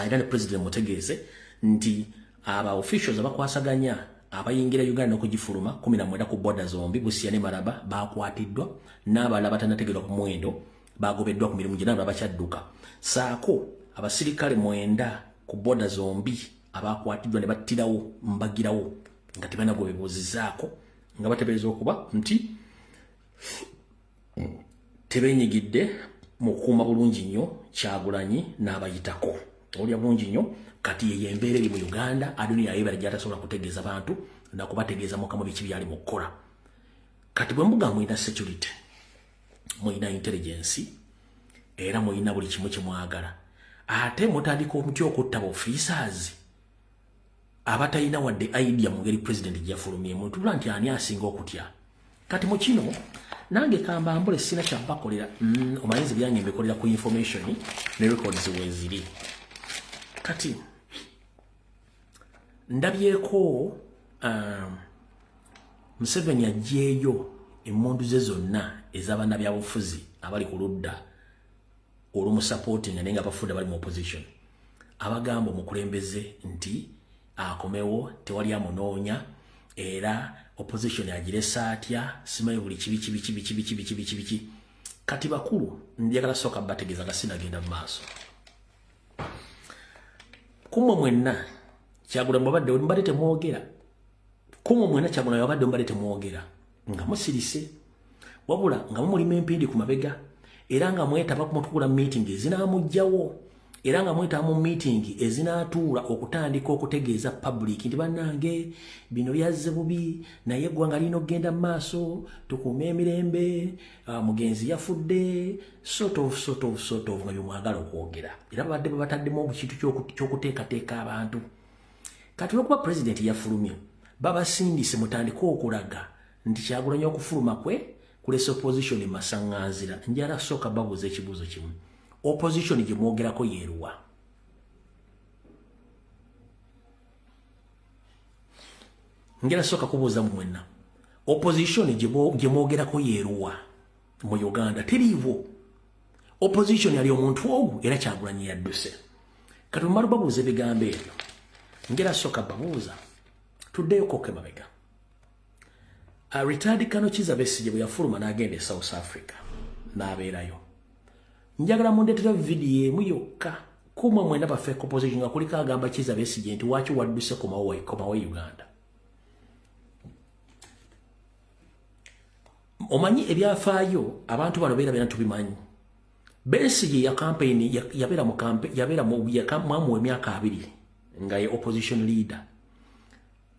era ne president mutegeeze nti aba officials abakwasaganya abayingira Uganda okugifuluma 19 ku border zombi Busia ne Maraba bakwatiddwa, n'abalala batanategeerwa ku muwendo bagobeddwa ku mirimu gyonna bakyadduka, saako abasirikale 9 ku border zombi abakwatiddwa ne battirawo mbagirawo nga tebanagwo bebuuzizaako nga batebereza okuba nti tebenyigidde mu kukuuma bulungi nnyo Kyagulanyi n'abayitako. Olya bulungi nnyo kati ye embeera eri mu Uganda, Aduniya yebala gy'atasobola kutegeeza bantu na kubategeeza mukama biki byali mu kukola. Kati bwe mbuga muyina security, muyina intelligence, era muyina buli kimu kye mwagala, ate mutandika omutya okutta officers abatalina wadde idea mu ngeri president gy'afulumye muntu tula nti ani asinga okutya. Kati mu kino nange kamba mbule sina kyabakolera omanyizi byange mbikolera ku information ne records weziri. Kati ndabyeko Museveni ajeeyo emmundu ze zonna ez'abaana byabufuzi abali ku ludda olw'omusupporting naye nga bafunda bali mu opposition abagamba omukulembeze nti akomewo tewali amunoonya era opposition agiresa atya simanyi buli kibi. Kati bakulu njagala sooka bategeeza nga sinagenda mu maaso. Kumwe mwenna Kyagulanyi babadde mbadde temwogera, kumwe mwenna Kyagulanyi babadde mbadde temwogera nga musirise wabula nga mumulima empindi ku mabega era nga mwetaba ku mutukula meeting ezinaamugjawo era nga mwetaba mu meeting ezinaatuula okutandika okutegeeza public nti bannange bino byazze bubi naye eggwanga lino okgenda mu maaso tukuume emirembe, mugenzi yafudde sort of nga byomwagala okwogera era babadde babataddemu ekintu ky'okuteekateeka abantu. Kati olw'okuba president yafulumye babasindise mutandika okulaga nti Kyagulanyi okufuluma kwe kulesa opposition masaŋŋanzira. Njala sooka babuuza ekibuuzo kimu, opposition gye mwogerako yeeruwa? Njala sooka kubuuza mwenna, opposition gye mwogerako yeeruwa mu Uganda? Teriiwo. Opposition yali omuntu ogu era Kyagulanyi yadduse. Kati bwe mmala babuuza ebigambo ebyo njala sooka babuuza tuddeyo koke mabega. Retired Colonel Kizza Besigye bwe yafuluma n'agenda e South Africa n'abeerayo. Njagala mundeetera video emu yokka kumwe mwena baffe opposition nga kuliko agamba Kizza Besigye nti waaki wadduse komawo Uganda. Omanyi ebyafaayo abantu bano beera tubimanyi. Besigye ya campaign yabeera mu emyaka 2 nga ye opposition leader.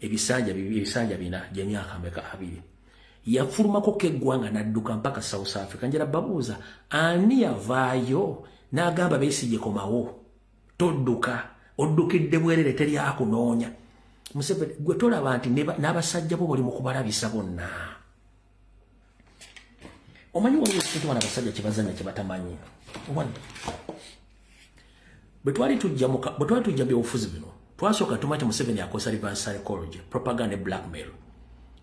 Ebisanja bina gy'emyaka 2 yafulumako keggwanga n'adduka mpaka South Africa. Njala babuuza ani yavaayo n'agamba Besigye komawo todduka, oddukidde bwerere teri akunoonya. Museveni gwe tolaba nti n'abasajja bo bali mu kubalabisa bonna. Omanyi waliwo ekintu bano abasajja kye bazanya kye batamanyi. Bwe twali tujja byobufuzi bino twasooka tumanyi Museveni akozesa reverse psychology, propaganda, blackmail.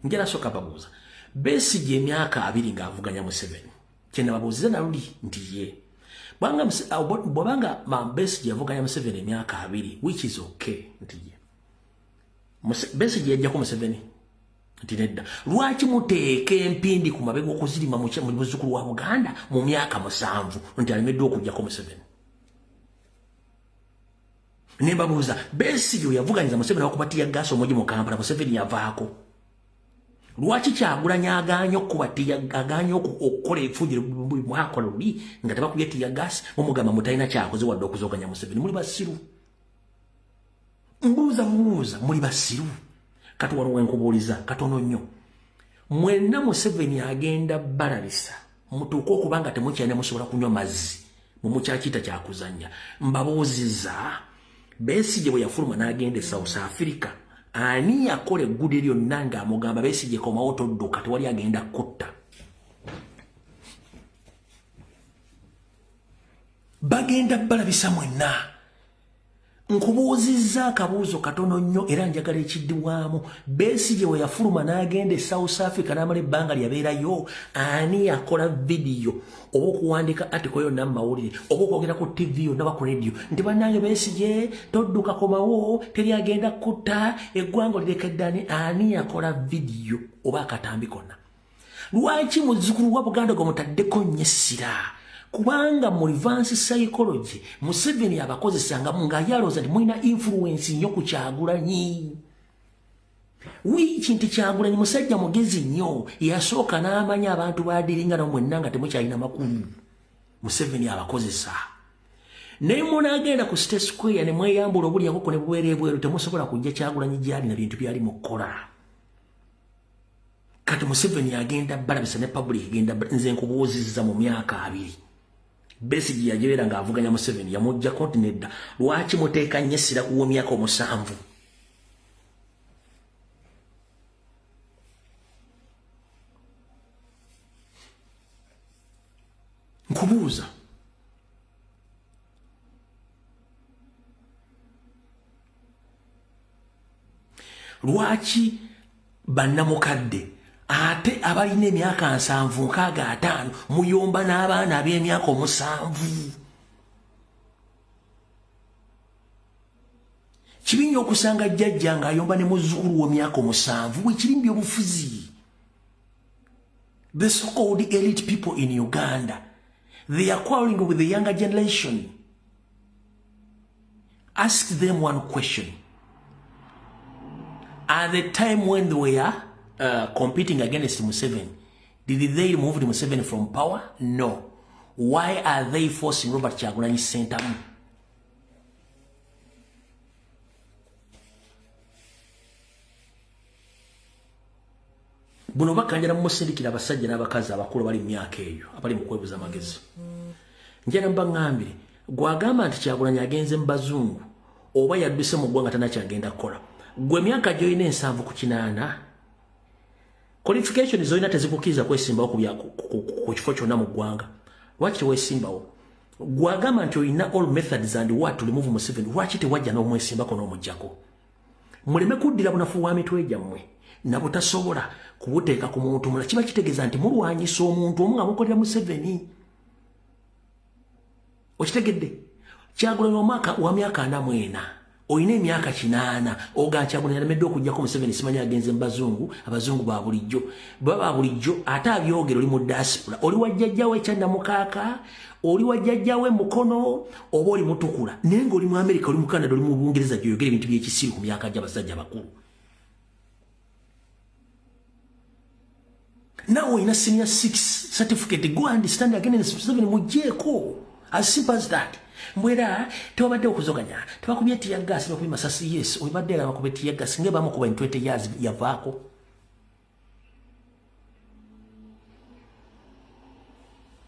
Njala soka babuza. Besigye emyaka 2 ng'avuganya Museveni. Kyenda babuziza naluli nti ye. Bwabanga Besigye avuganya Museveni emyaka 2, which is okay nti ye. Besigye yajja ku Museveni. Nti nedda. Lwaki muteeka empindi ku mabega okuzirima mu buzzukulu wa Buganda mu myaka 7 nti alemedde okujja ku Museveni. Nembabuuza Besigye yavuganyiza Museveni wakubatiya gaasi omugi mu Kampala Museveni yavaako. Lwaki Kyagulanyi aganye okubatiya aganye okukola efujiro mwakola luli nga tebakubye tiya gaasi omugamba mutalina kyakoze wadde okuzoganya Museveni muli basiru. Mbuuza muli basiru. Katuwano wenkubuuliza katono nnyo. Mwenna Museveni agenda balalisa mutuuka okubanga temukyalina musobola kunywa mazzi mumukyakiyita kyakuzanya. Mbabuuziza Besigye bwe yafuluma n'agenda e South Africa ani yakola eggudi lyonna ng'amugamba Besigye komawo todduka tewali agenda kutta. Bagenda balabisa mwenna. Nkubuuzizza akabuuzo katono nnyo era njagala ekiddiwamu. Besigye we yafuluma n'agenda e South Africa n'amala ebbanga lyabeerayo ani yakola vidiyo oba okuwandika article yonna mu mawulire oba okwogera ku TV yonna oba ku radio nti bannange Besigye todduka komawo teri agenda kutta eggwanga lirekeddani ani yakola vidiyo oba akatambi konna. Lwaki muzzukulu wa Buganda gwe mutaddeko nnyo essira? Kubanga mu reverse psychology Museveni abakozesanga ng'ayalooza nti mulina influence nnyo ku Kyagulanyi. Wiiki nti Kyagulanyi musajja mugezi nnyo yasooka n'amanya abantu baadiringa na mwenna nga temukyalina makulu. Museveni abakozesa. Naye munaagenda ku State Square ne mweyambula obulyako ne bubeera ebweru temusobola kujja Kyagulanyi gyali na bintu byali mu kukola. Kati Museveni agenda balabisa ne public agenda nze nkubuuzizza mu myaka 2. Besigye yajeera ng'avuganya Museveni yamujja kontinedda. Lwaki muteeka nnyo essira ku myaka 7? Nkubuuza. Lwaki bannamukadde ate abalina emyaka 7-5 muyomba n'abaana ab'emyaka 7? Kibi nnyo okusanga jjajja ng'ayomba ne muzzukulu w'emyaka 7 weekirimbye obufuzi. The so-called elite people in Uganda, they are quarreling with the younger generation. Ask them one question. At the time when they were competing against Museveni, did they remove Museveni from power? No. Why are they forcing Robert Kyagulanyi Ssentamu? Buno bakanjala musindikira abasajja n'abakazi abakulu bali mu myaka eyo abali mu kwebuza amagezi. Njala mbangambire gwagamba nti Kyagulanyi agenze mu bazungu oba yadduse mu ggwanga tanakyagenda kukola. Gwe myaka gy'olina 7 ku 8 qualification zolina tezikukkiriza kwesimbawo ku kifo kyonna mu ggwanga. Lwaki teweesimbawo? Gwagamba nti olina all methods and what to remove Museveni. Lwaki tewajja n'omwesimbako n'omuggyako? Muleme kuddira bunafu bwa mitwe gyammwe na butasobola kubuteeka ku muntu mulala. Kiba kitegeeza nti mulwanyisa omuntu omu nga mukolera Museveni. Okitegedde? Kyagulanyi omwaka wa myaka 44 olina emyaka 8 oga Kyagulanyi alemedde okujjako Museveni simanya agenze mu bazungu. Abazungu ba bulijjo baba bulijjo ate abyogera oli mu diaspora oli wajjajjawe ekyannamukaaka oli wajjajjawe mukono oba oli mutukula naye ng'oli mu America oli mu Canada oli mu Bungereza gy'oyogera ebintu by'ekisiru ku myaka gy'abasajja bakulu. Now in a senior 6 certificate, go and stand against Museveni mujeko. As simple as that. Mwera tewabadde okuzoganya tebakubye tiya gas bakubye masasi. Yes olibadde nga bakubye tiya gas ngeba mu kuba 20 years yavaako.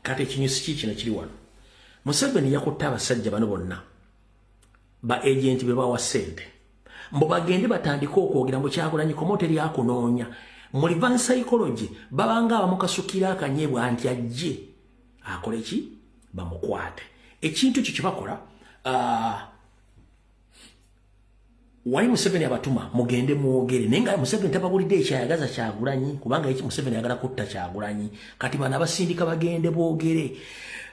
Kati ekinyusi kino kiri wano. Museveni yakutte abasajja bano bonna ba agent be bawa ssente mbo bagende batandika okwogera mu Kyagulanyi komoteri akunoonya. Mu reverse psychology babanga abamukasukira akanyebwa nti ajje akole ki bamukwate. Ekintu kyo kibakola wali Museveni abatuma mugende muogere nenga Museveni tababulidde ekyayagaza Kyagulanyi kubanga eki Museveni yagala kutta Kyagulanyi kati bana basindika bagende boogere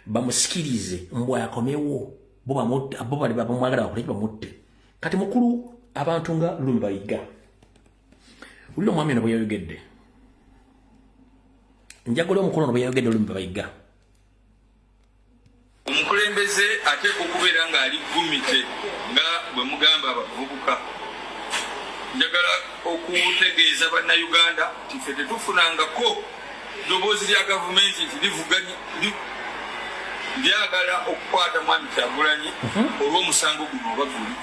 bamusikirize mbwa yakomewo bo bamutte abo bali bamwagala bakuleke bamutte kati mukulu abantu nga Lulumi Bayiga ulilo mwami na bweyogedde njagala omukulu no bweyogedde Lulumi Bayiga omukulembeze ateeka okubeera nga ali gumite nga bwe mugamba abavubuka njagala okutegeeza bannayuganda nti ffe tetufunangako ddoboozi lya gavumenti nti lyagala okukwata mwami Kyagulanyi olw'omusango guno oba guli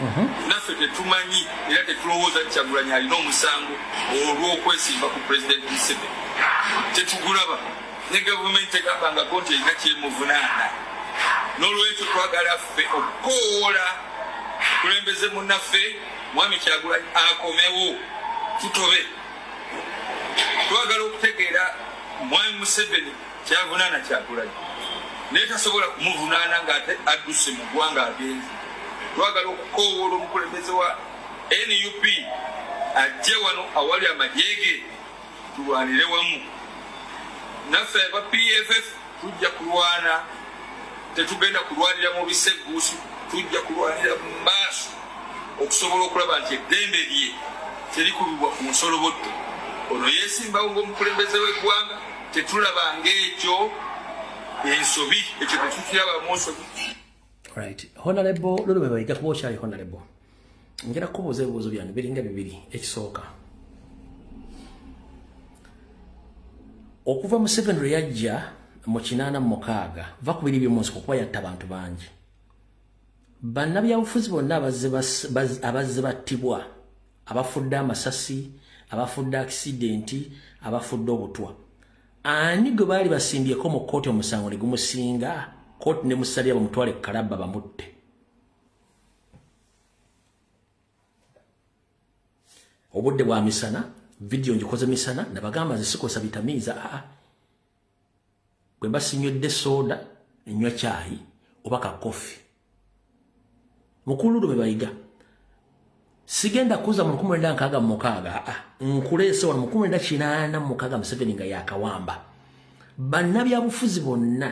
naffe tetumanyi era tetulowooza nti Kyagulanyi alina omusango olw'okwesimba ku pulezidenti Museveni tetugulaba ne gavumenti tegambangako nti erina kyemuvunaana n'olwekyo twagala ffe okukoowola kulembeze munnaffe mwami Kyagulanyi akomewo tutobe twagala okutegeera mwami Museveni kyavunaana Kyagulanyi naye tasobola kumuvunaana ng'ate adduse mu ggwanga agenzi twagala okukoowoola omukulembeze wa NUP ajje wano awali amajeege tulwanire wamu naffe aba PFF tujja kulwana tetugenda kulwanira mu biseguusi tujja kulwanira mu maaso okusobola okulaba nti eddembe lye terikubibwa ku nsolobotto ono yeesimbawo ng'omukulembeze w'eggwanga tetulabanga ekyo ensobi ekyo tetukirabamu nsobi. Right. Honorable Lulumi Bayiga kuba okyali honorable ngera kubuuza ebibuuzo byange biringa bibiri ekisooka okuva Museveni lwe yajja mu 86 va ku biri by'omunsi kuba yatta abantu bangi bannabyabufuzi bonna abazze battibwa abafudde amasasi abafudde aksidenti abafudde obutwa ani gwe baali basimbyeko mu kkooti omusango ne gumusinga kkooti ne musalira bamutwale Kalabba bamutte obudde bwa misana video njikoze misana nabagamba zisikosa vitamiza bwe basinywedde soda enywa chai obaka kofi mukulu Lulumi Bayiga sigenda kuza mu 1996 nkulese wano mu 1986 Museveni nga yakawamba bannabyabufuzi bonna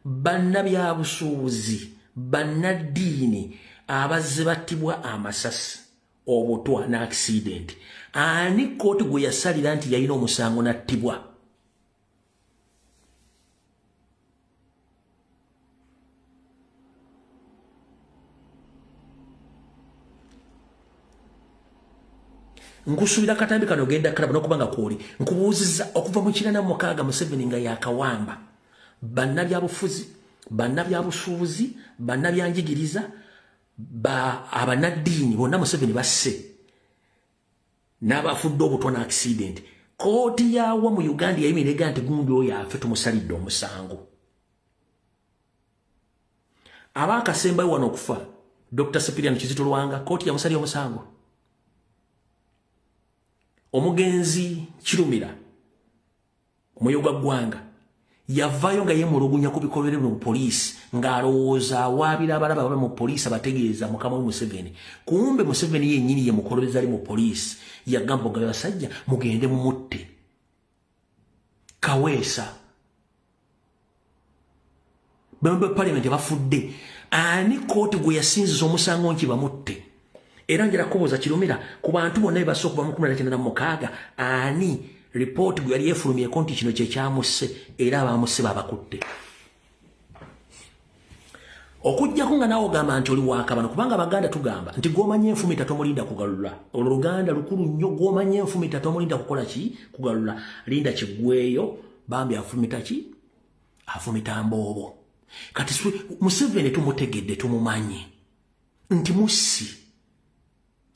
bannabyabusuubuzi bannaddiini abazze battibwa amasasi obutwa na accident ani kooti gwe yasalira nti yalina omusango nattibwa nkusuubira katambi kano genda kalaba n'okubanga kwoli nkubuuziza okuva mu 1986 Museveni nga yakawamba bannabyabufuzi bannabyabusuubuzi bannabyanjigiriza abanaddiini bonna Museveni basse n'abafudde obutwa na accident kooti yawa mu Uganda yayimirega nti gundi oyo afe tumusalidde omusango abaakasembayo wano okufa Dr. Cyprian Kizito Lwanga kooti yamusalira omusango omugenzi Kirumira Muyoga Gwanga yavayo nga yemulugunya ku bikolere mu police ng'alowooza waabira abalaba baba mu police abategeeza mukama we Museveni kumbe Museveni yennyini ye mukolobeza ali mu police yagamba nga basajja mugende mumutte Kaweesa bambe parliament bafudde ani kooti gwe yasinziza omusango nti bamutte era njera kubuuza Kirumira ku bantu bonna basooka mu 1996 ani report gwe yali yefulumye konti kino kye kyamusse era abamusse babakutte okujjako nga naawe ogamba nti oli waakabano kubanga Abaganda tugamba nti gw'omanya enfumita tomulinda kugalula oluganda lukulu nnyo gw'omanya enfumita tomulinda kukola ki kugalula linda kiggweyo bambi afumita ki afumita mboobo kati Museveni tumutegedde tumumanyi nti mussi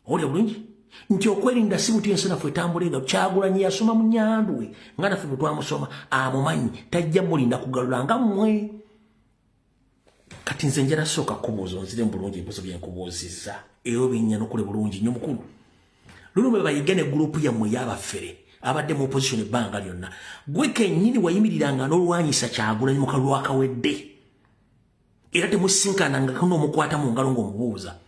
olya bulungi nti okwerinda si buti ensanafu etambulenga Kyagulanyi yasoma mu Nyandwe nga naffe bwe twamusoma amumanyi tajja mulinda kugalula nga mmwe kati nze njala sooka kubuuza onzire mu bulungi ebibuuzo bye nkubuuzizza eyo binnya n'okule bulungi nnyo mukulu Lulumi Bayiga ne gurupu yammwe y'abafere abadde mu opposition ebbanga lyonna gwe kennyini wayimiriranga n'olwanyisa Kyagulanyi mu kalulu akawedde era temusinkananga n'omukwata mu ngalo ng'omubuuza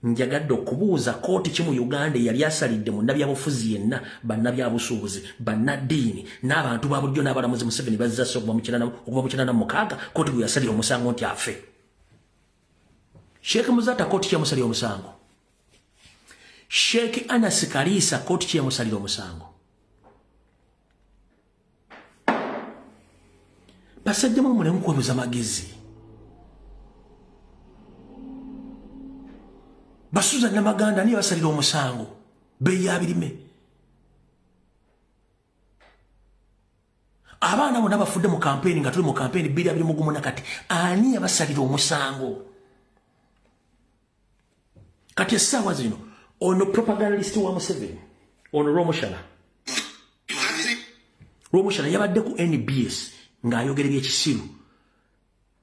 njagadde okubuuza kooti ki mu Uganda yali asalidde mu nnabyabufuzi yenna bannabyabusuubuzi bannaddiini n'abantu ba bulijjo n'abalamuzi Museveni bazzase okuva mu 86 kooti bwe yasalira omusango nti afe. Sheikh Muzata kooti ki yamusalira omusango? Sheikh Anas Kalisa kooti ki yamusalira omusango? Basajjamu mulemu kwebuza magezi. Basuza Namaganda niyo basalira omusango beya birime. Abaana bonna bafudde mu campaign nga tuli mu campaign 2021 kati ani yabasalira omusango? Kati essaawa zino ono propagandist wa Museveni ono Romushana yabadde ku NBS ng'ayogerera ekisiru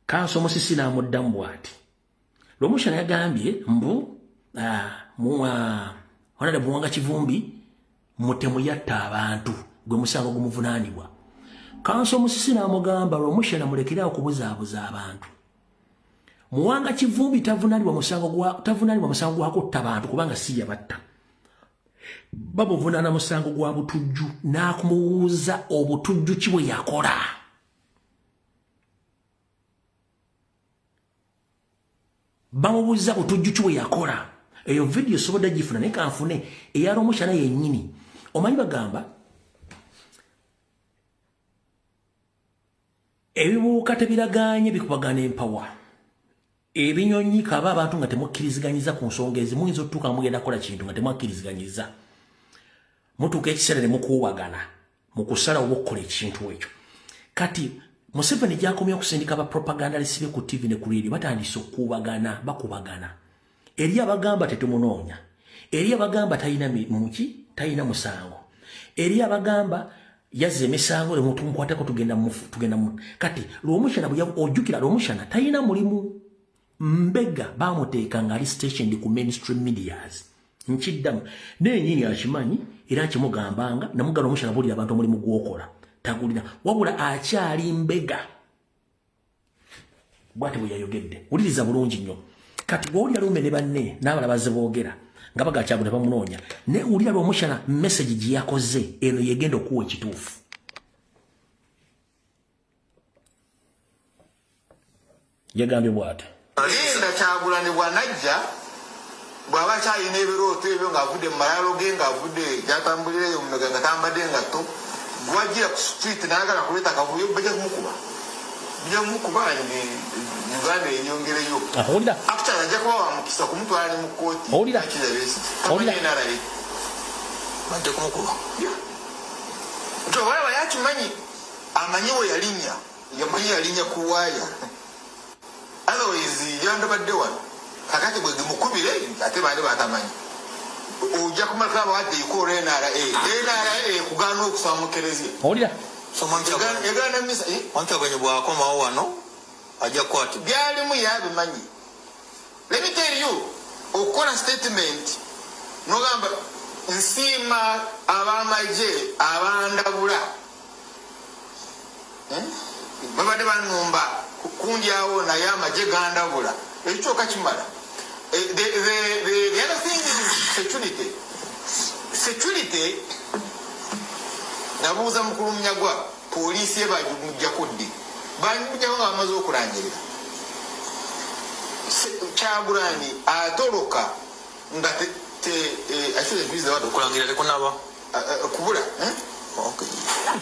kanso Musisi n'amuddamu bw'ati. Romushana yagambye mbu Honorable Muwanga Kivumbi mutemu yatta abantu gwe musango gumuvunaanibwa. Kanso Musisi n'amugamba Romushana mulekera okubuzaabuza abantu. Muwanga Kivumbi tavunaanibwa musango gwa kutta abantu kubanga si yabatta. Bamuvunaana musango gwa butujju n'akumubuuza obutujju ki bwe yakola. Bamubuuza butujju ki bwe yakola. Eyo video soboda gifuna ne kanfune eya Romushana yennyini. Omanyi bagamba ebibuuka tebiraganye bikubagana empawa. Ebinyonyi kaba abantu nga temukkiriziganyiza ku nsonga ezimu muyinza otutuuka mugenda kola kintu nga temwakkiriziganyiza. Mutuuka ekiseera ne mukuubagana mu kusala oba okukola ekintu ekyo. Kati Museveni gy'akomya okusindika ba propagandalists be ku TV ne ku radio batandise okuubagana bakubagana. Eri abagamba tetumunoonya. Eri abagamba talina talina musango. Eri abagamba yazze emisango ne muntu mukwatako tugenda mu. Kati Romushana bwe ojjukira Romushana talina mulimu. Mbega bamuteeka ngali station ku mainstream medias. Nkiddamu n'ennyini akimanyi era kimugambanga namugala Romushana bulira abantu omulimu gw'okola. Tagulina wabula akyali mbega. Bwate bwe yayogedde. Wuliriza bulungi nnyo. Kati bw'olya lume ne banne n'abalabaze boogera nga bagakyagula bamunoonya ne ulira Romushana message gye yakoze eno yegenda okuwa ekituufu. Yagambye bw'ati. Agenda Kyagulanyi bw'anajja bw'aba akyalina ebirooto ebyo ng'avudde mu mayalo ge ng'avudde gy'atambulireyo omunoga nga tambadde engatto gw'ajjira ku street n'ayagala kuleeta akavuyo bajja kumukuba. Bijja kumukuba Uganda enyongereyo. Owulira? Actually ajja kuba wamukisa kumutwala ne mu kkooti. Owulira? Owulira? Bajja kumukuba. Nti obalaba yakimanyi amanyi we yalinnya yamanyi yalinnya ku waaya. Otherwise yandabadde wano kakati bwe gemukubire ate bandi batamanyi ojja kumalika abawadde ikoolo NRA kugaana okusoma mu Kereziya. Owulira? Egaana misa Wankyagulanyi bw'akomawo wano ajja kukwatibwa. Byalimu yabimanyi. Let me tell you, okukola statement n'ogamba nsiima ab'amagye abandabula babadde banumba kundyawo naye amagye gandabula ekikyoka kimala. The other thing is security nabuuza mukulu Munyagwa poliisi ebajimujjako ddi bamujjako nga bamaze okulangirira. Kyagulanyi atoloka nga okulangira tekunaba kubula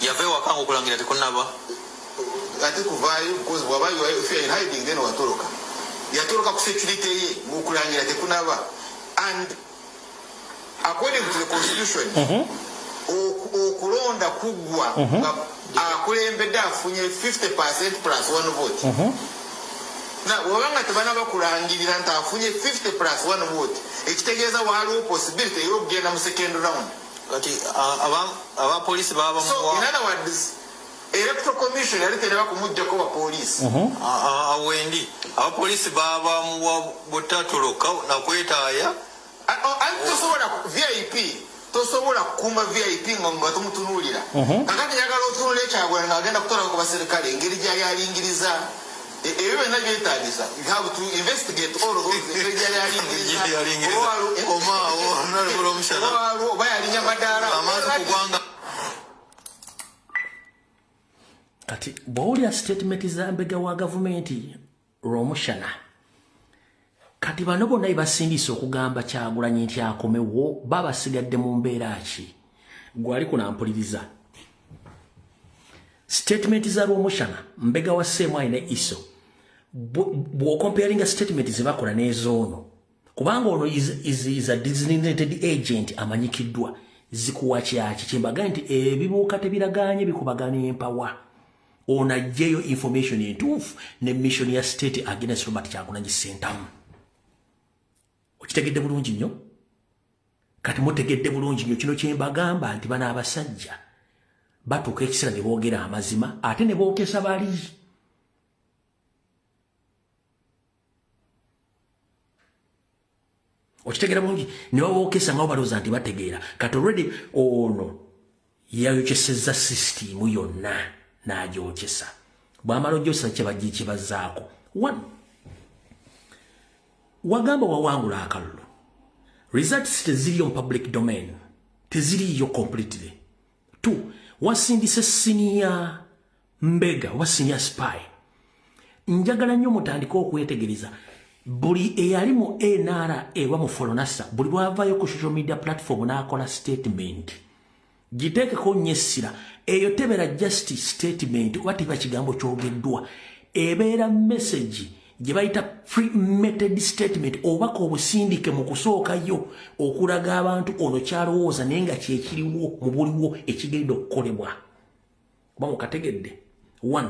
yava ewaka nga okulangira tekunaba ate kuvaayo because bwaba in hiding then watoloka yatoloka ku security ye ng'okulangira tekunaba. And according to the constitution okulonda kuggwa nga akulembedde afunye 50% plus one vote. Wabanga tebanaba kulangirira nti afunye 50 plus one vote ekitegeeza waliwo possibility ey'okugenda mu second round. kati abapoliisi baba so in other words electoral commission yali tereba kumujjako bapoliisi awendi abapoliisi baba muwa butatoloka nakwetaaya tosobola VIP tosobola kukuuma VIP nga tumutunuulira kakati njagala otunula Kyagulanyi ng'agenda kutolako ku baserikale engeri gy'ali alingiriza ebibe nabyetagisa you have to investigate all of those bayalinya madara kati bwolya statement za mbega wa gavumenti Romushana kati bano bonna basindise okugamba Kyagulanyi nti akomewo babasigadde mu mbeera ki gwali kunampuliriza statement za Romushana mbega wa Ssemwai ne Iso bwo comparing statement zibakola n'ezoono kubanga ono is a designated agent amanyikiddwa zikuwa kyaki kyembaga nti ebibuuka tebiraganye bikubagana empawa ono ajjeyo information entuufu ne mission ya state against Robert Kyagulanyi Ssentamu okitegedde bulungi nnyo kati mutegedde bulungi nnyo kino kyembagamba nti bano abasajja batuuka ekiseera ne boogera amazima ate ne bookesa bali okitegera bulungi ne babookesa nga balowooza nti bategeera kati already ono yayokyesezza system yonna n'agyokesa bw'amala ogyosa kyebazaako 1 wagamba wawangula akalulu results teziriyo mu public domain teziriyo completely 2 wasindise senior mbega wa senior spy njagala nnyo mutandika okwetegereza buli eyali mu NRA ewa mu Folonasa buli lwavayo ku social media platform n'akola statement giteekeko nyessira eyo tebera just statement wati bakigambo kyogeddwa ebeera message gye bayita premeditated statement obaka obusindike mu kusookayo okulaga abantu ono kyalowooza naye nga kyekiriwo mu buliwo ekigenda okukolebwa kuba mukategedde 1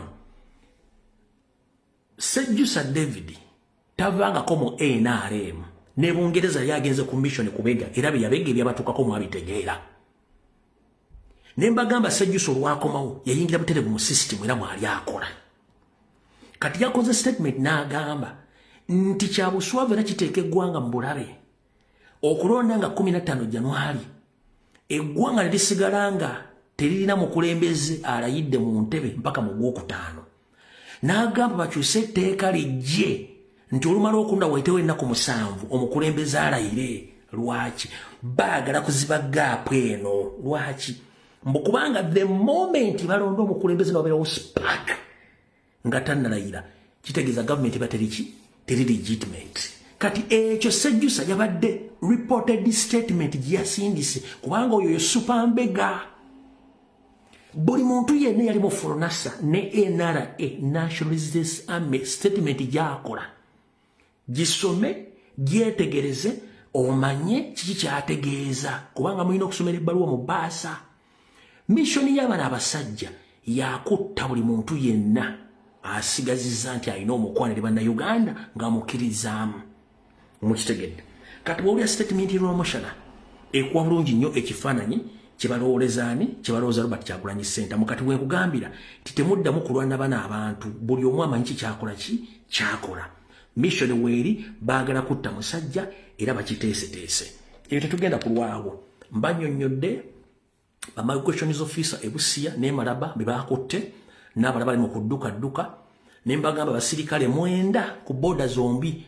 Sejjusa David tavangako mu NRM ne Bungereza yagenze ku mission kubega era byabege byabatuukako mu abitegeera nembagamba Sejjusa olwakomawo yayingira buterebu mu system era mwali akola kati yakoze statement n'agamba nti kyabuswavu era kiteeka eggwanga mu bulabe okulonda nga 15 Januari eggwanga ne lisigala nga teririna mukulembeze alayidde mu ntebe mpaka mu Gwokutaano n'agamba bakyuse etteeka lijje nti olumala okunda waitewo ennaku 7 omukulembeze alayire lwaki baagala kuziba gaapu eno lwaki mbukubanga the moment balonda omukulembeze nababeerawo spark nga tannalayira kitegeeza gavumenti bateriki teri legitimate kati ekyo Sejjusa yabadde reported statement gyeyasindise kubanga oyo supambega buli muntu yenna yali mu Folonasa ne NRA National Resistance Army statement gyakola gisome gyetegereze omanye kiki kyategeeza kubanga mulina okusomera ebbaluwa mu baasa mission y'abana abasajja yakutta buli muntu yenna asigazizza nti alina omukwanire bannayuganda ng'amukirizaamu mukitegedde kati bw'olya statement y'Romushana ekuwa bulungi nnyo ekifaananyi kyebalowoolezaani kyebalowooza Robert Kyagulanyi Ssentamu kati weekugambira nti temuddamu kulwana bana abantu buli omu amanyi kikyakola kyakola mission weeri baagala kutta musajja era bakiteeseteese ebyo tetugenda kulwawo mbanyonnyodde bamigration officer ebusiya ne Malaba be baakutte n'abalala bali mu kudduka nembagamba basirikale 9 ku boda zombi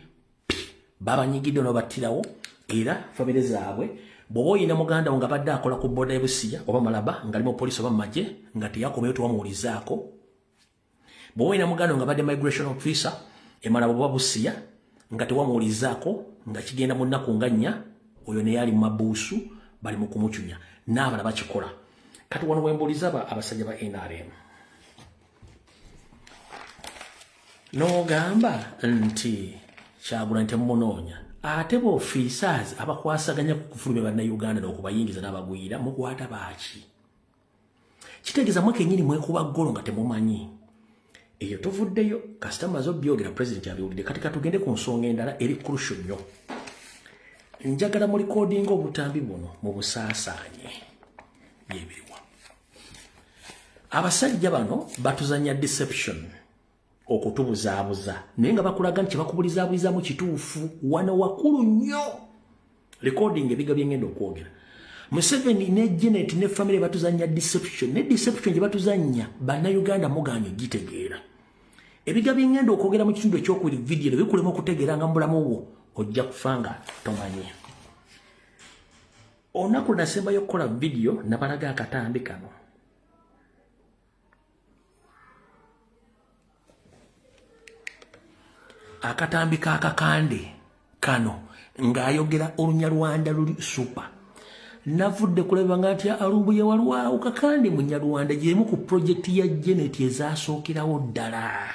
babanyigidde n'obattirawo era famire zaabwe bw'oba oyina muganda wo nga badde akola ku boda ebusiya oba Malaba ng'ali mu polisi oba mu magye nga teyakomeyo tewamuwulizaako bw'oba oyina muganda wo nga badde migration officer emalaba oba busiya nga tewamuwulizaako nga kigenda mu nnaku nga 4 oyo naye ali mu mabuusu bali mu kumucunya n'abalala bakikola kati wano wembuuliza abasajja ba NRM n'ogamba nti Kyagulanyi temumunoonya ate b'officers abakwasaganya ku kufulumya bannayuganda n'okubayingiza n'abagwira mukwata baaki kitegeeza mwe kennyini mwekuba ggolo nga temumanyi eyo tuvuddeyo kasita maze obyogera president abiwulidde kati katugende ku nsonga endala eri crucial nnyo njagala mu recording obutambi buno mu busaasaanye byebiriwa abasajja bano batuzanya deception okutubuzaabuza naye nga bakulaga nti bakubulizaabulizamu kituufu wano wakulu nnyo recording ebiga byengenda okwogera Museveni ne Janet ne family batuzanya deception ne deception gye batuzanya bannayuganda muganye gitegeera ebiga byengendo okwogera mu kitundu ekyokubiri video bikulema okutegeera nga mubulamu bwo ojja kufanga tomanyi. Onaku nasembayo okukola video nabalaga akatambi kano. Akatambi kakakande kano ng'ayogera Olunyarwanda luli super. Navudde kuleba ngati alumbuye walwawo kakande mu Nyarwanda gyemu ku project ya Janet ezasookerawo ddala.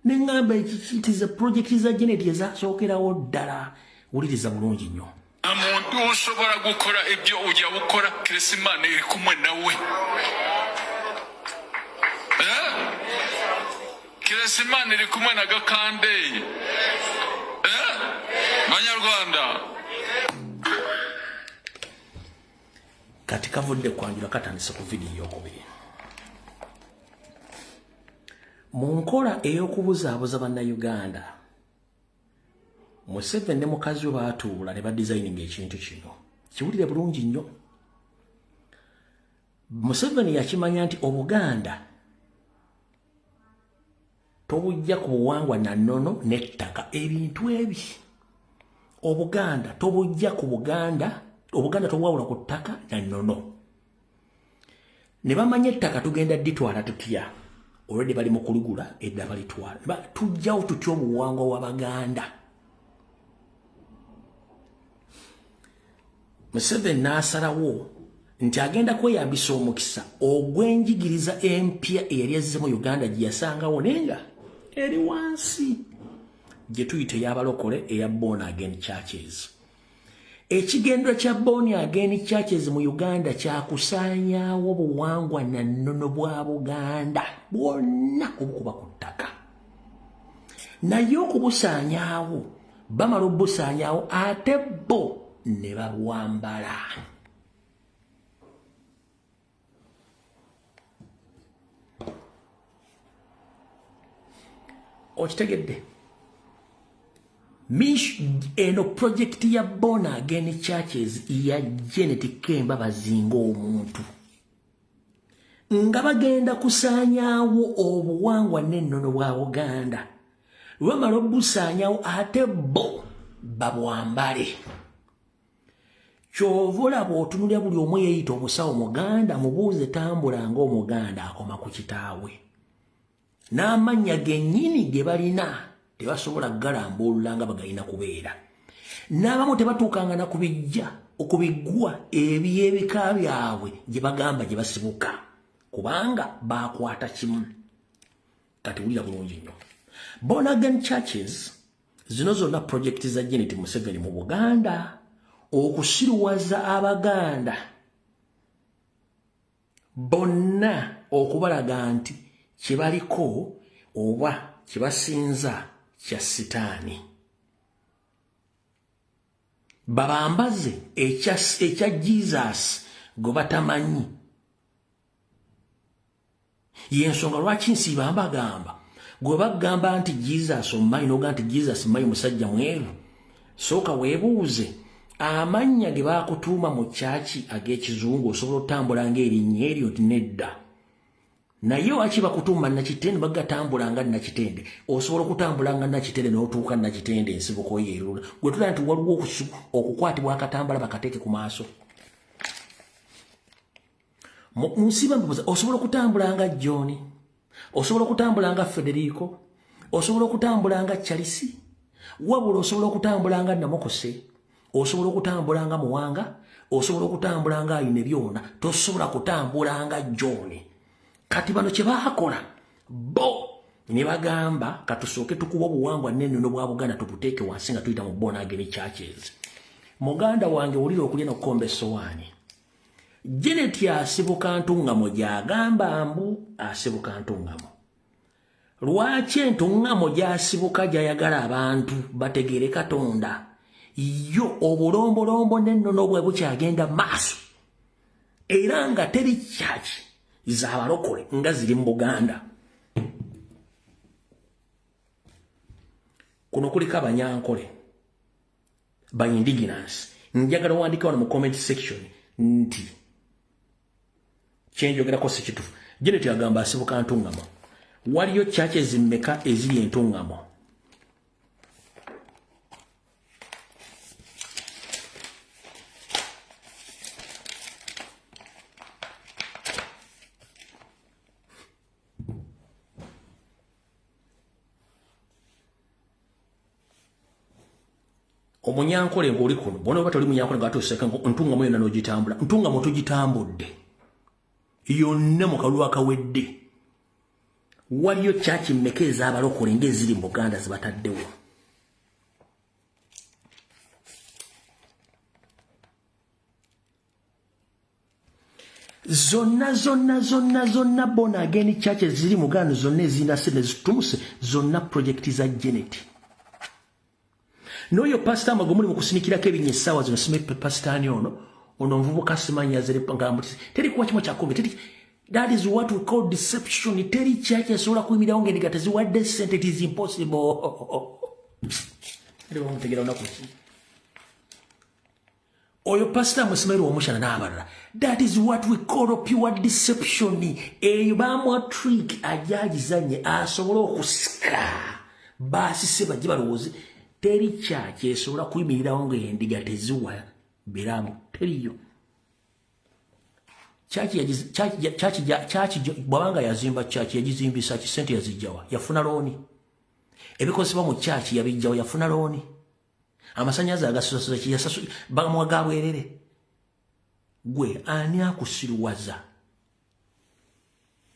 Nengamba ekitiza project za Janet ezasookerawo ddala. Wuliriza bulungi nnyo. Omuntu osobola gukola ebyo ojja bukola Krisimani eri kumwe nawe. Krisimani eri kumwe na Gakande. Banyarwanda. Katika vudde kwanjula katandise ku video eyokubiri. Mu nkola ey'okubuzaabuza bannayuganda, Museveni ne mukazi we baatuula ne badesigning ekintu kino. Kiwulire bulungi nnyo. Museveni yakimanya nti Obuganda tobujja ku buwangwa na nnono n'ettaka ebintu ebi. Obuganda tobujja ku Buganda, Obuganda tobwawula ku ttaka na nnono. Ne bamanya ettaka tugenda ditwala tutya. Already bali mu kuligula edda balitwala. Tujjawo tutya obuwangwa w'Abaganda. Museveni n'asalawo nti agenda kweyambisa omukisa ogw'enjigiriza empya eyali yazze mu Uganda gye yasangawo nenga eri wansi gye tuyita ey'abalokole eya Born Again Churches. Ekigendera kya Born Again Churches mu Uganda kyakusaanyaawo obuwangwa na nnono bwa Buganda bwonna obukuba ku ttaka. Naye okubusaanyaawo bamala obusaanyaawo ate bo ne babwambala. Okitegedde? Eno project ya Born Again Churches ya Janet Kemba bazinga omuntu. Nga bagenda kusaanyaawo obuwangwa n'ennono bwa Buganda. Lwamala obusaanyaawo ate bo babwambale. Kyovula bw'otunulira buli omu yeeyita omusawo Muganda mubuuze tambula ng'Omuganda akoma ku kitaawe. N'amannya gennyini ge balina tebasobola galambuulula nga bagalina kubeera. N'abamu tebatuukanga na kubijja okubiggwa ebyebika byabwe gye bagamba gye basibuka kubanga baakwata kimu. Kati wulira bulungi nnyo. Born Again Churches zino zonna project za Janet Museveni mu Buganda okusiruwaza Abaganda bonna okubalaga nti kibaliko oba kibasinza kya sitaani. Babambaze ekya Jesus gwe batamanyi. Yensonga lwaki nsiiba mbagamba gwe bagamba nti Jesus omumanyi n'oga nti Jesus mmanyi musajja mweru. Sooka weebuuze amannya ge baakutuuma mu kyaki ag'ekizungu osobola otambula ng'erinnya eryo nti nedda. Naye waki bakutuuma Nakitende bagatambula nga Nakitende. Osobola okutambula nga Nakitende n'otuuka Nakitende ensibuko yeerula. Gwe tulaba nti waliwo okukwatibwa akatambala bakateeke ku maaso. Munsiba mbuuza osobola okutambula nga John, osobola okutambula nga Federico, osobola okutambula nga Charles, wabula osobola okutambula nga Namokose, osobola okutambula nga Muwanga, osobola okutambula nga Ayine byona, tosobola kutambula nga John. Kati bano kye baakola bo ne bagamba katusooke tukuba obuwangwa n'ennono bwa Buganda tubuteeke wansi nga tuyita mu Born Again Churches. Muganda wange wulira okulya n'okukomba essowaani. Janet asibuka ntuŋŋamo gy'agamba mbu asibuka ntuŋŋamo. Lwaki entuŋŋamo gy'asibuka gy'ayagala abantu bategeere Katonda yo obulombolombo n'ennono bwe bukyagenda maaso era nga teri kyaki z'abalokole nga ziri mu Buganda. Kuno kuliko Abanyankole ba indigenous. Njagala wandika wano mu comment section nti kyenjogerako si kituufu. Janet agamba asibuka ntuŋŋamo. waliyo churches mmeka eziri entungamo omunyankole ngoli kuno bona batali munyankole ngato seka ntungamo yona no gitambula ntungamo tugitambudde yonna mukalwa kawedde waliyo church mmekeza abalokole ngeziri mu Buganda zibataddewo zonna bona again churches ziri mu Uganda zonna ezina sene zitumuse zonna project za Janet noyo pastor magomuli mukusinikirako ebinyesawa zino sime pastor ani ono mvubuka simanya zere ngambuti teri kuwa chimo chakombe that is what we call deception teri church asobola kuyimira onge ndigatazi what decent it is impossible lero mutegera unakusi oyo pastor musimeru omushana n'abalala that is what we call pure deception eyo bamwa trick ajagizanye asobola okusika basi seba jibalowoozi teri church esobola kuyimirira onge ndigateziwa birango teriyo church bwabanga yazimba church yagizimbisa kisente yazijjawa yafuna looni ebikosebwa mu church yabijjawa yafuna looni amasanyaza agasosoza kiyasasu bamwagabwerere gwe ani akusiriwaza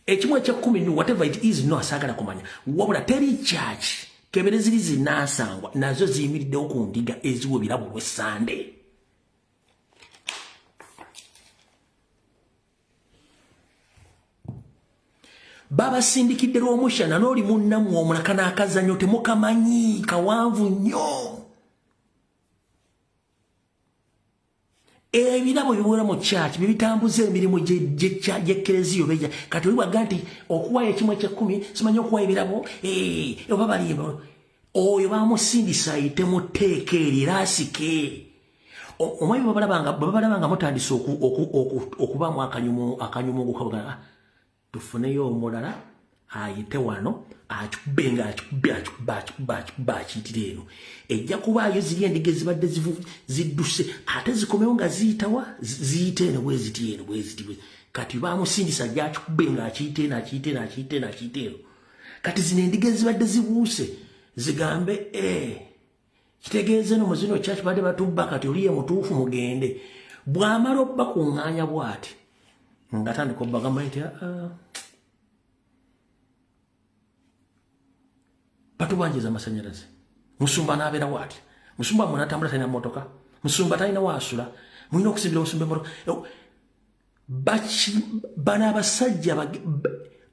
ekimwe kya 10 ni whatever it is no asagala kumanya wabula teri church kebereziri zinasangwa nazo ziyimiridde okundiga eziwo birabo lw'Essande baba sindikidde lw'omushana n'oli munnammwe omulakana akazanyo temukamanyi kawanvu nnyo ebirabo bibuula mu church bibitambuza emirimu gy'ekkereziyo beja kati oli bwagga nti okuwaayo ekimu ekya10 simanyi okuwaayo ebirabo oba balimba oyo bamusindisa ayitemuteeka erirasike omwami babalabanga mutandise okubaamu akanyumu okukabuga tufuneyo omulala ayite wano akikubenga akiyitira eno ejja kubaayo ziri endiga ezibadde zidduse ate zikomewo nga ziyitawa ziyite eno bweziti eno bweziti kati bamusindisa gyakikubenga akiyite eno kati zino endiga ezibadde zibuuse zigambe kitegeeze no muzino church badde batubba kati oliye mutuufu mugende bwamala obbakuŋŋaanya bw'ati nga tandika obbagamba nti batubanjiza amasanyalaze musumba n'abeera waati musumba mwe natambula talina motoka musumba talina waasula mulina okusimbira omusumba emotoka bano abasajja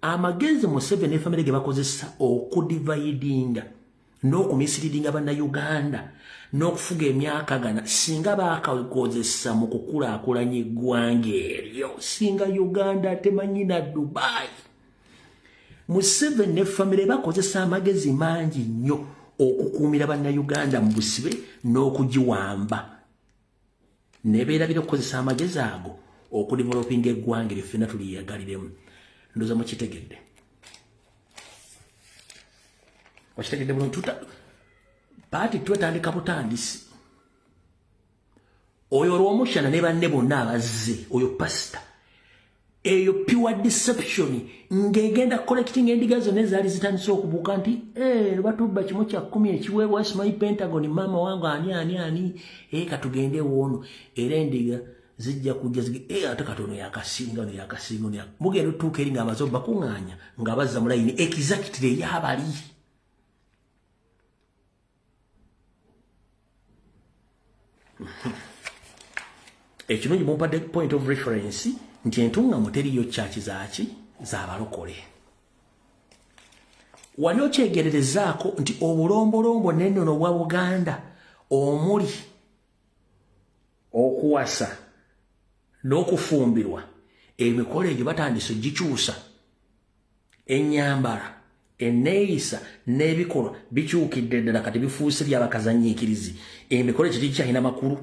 amagezi Museveni ne famire ge bakozesa okudividinga n'okumisiridinga bannayuganda n'okufuga emyaka gana singa baakakozesa mu kukulaakulanya eggwanga eryo singa Uganda temanyi na Dubai Museveni ne famire bakozesa amagezi mangi nnyo okukuumira bannayuganda mu busibe n'okugiwamba ne beerabira okukozesa amagezi ago okudevelopinga eggwanga eryo ffenna tuliyagaliremu ndoza mukitegedde wakitegedde bulungi paati twetandika butandisi oyo olw'omushana ne banne bonna abazze oyo pasita eyo pure deception ng'egenda collecting endiga zonna ezaali zitandise okubuuka nti batubba kimu kya 10 ekiweebwa simanyi Pentagon maama wange ani katugende woono era endiga zijja kujja ate katono yakasinga mugenda otuuka eri ng'abaze bakuŋŋaanya nga bazza mu layini exactly ey'abali ekirungi mumpadde point of reference nti entuŋŋamu teriyo church z'abalokole wali okyegererezaako nti obulombolombo n'ennono bwa Buganda omuli okuwasa n'okufumbirwa emikolo egyo batandise gikyusa ennyambala enneeyisa n'ebikolwa bikyukidde ddala kati bifuuse by'abakazanyiikirizi emikolo ekyo tegikyalina makulu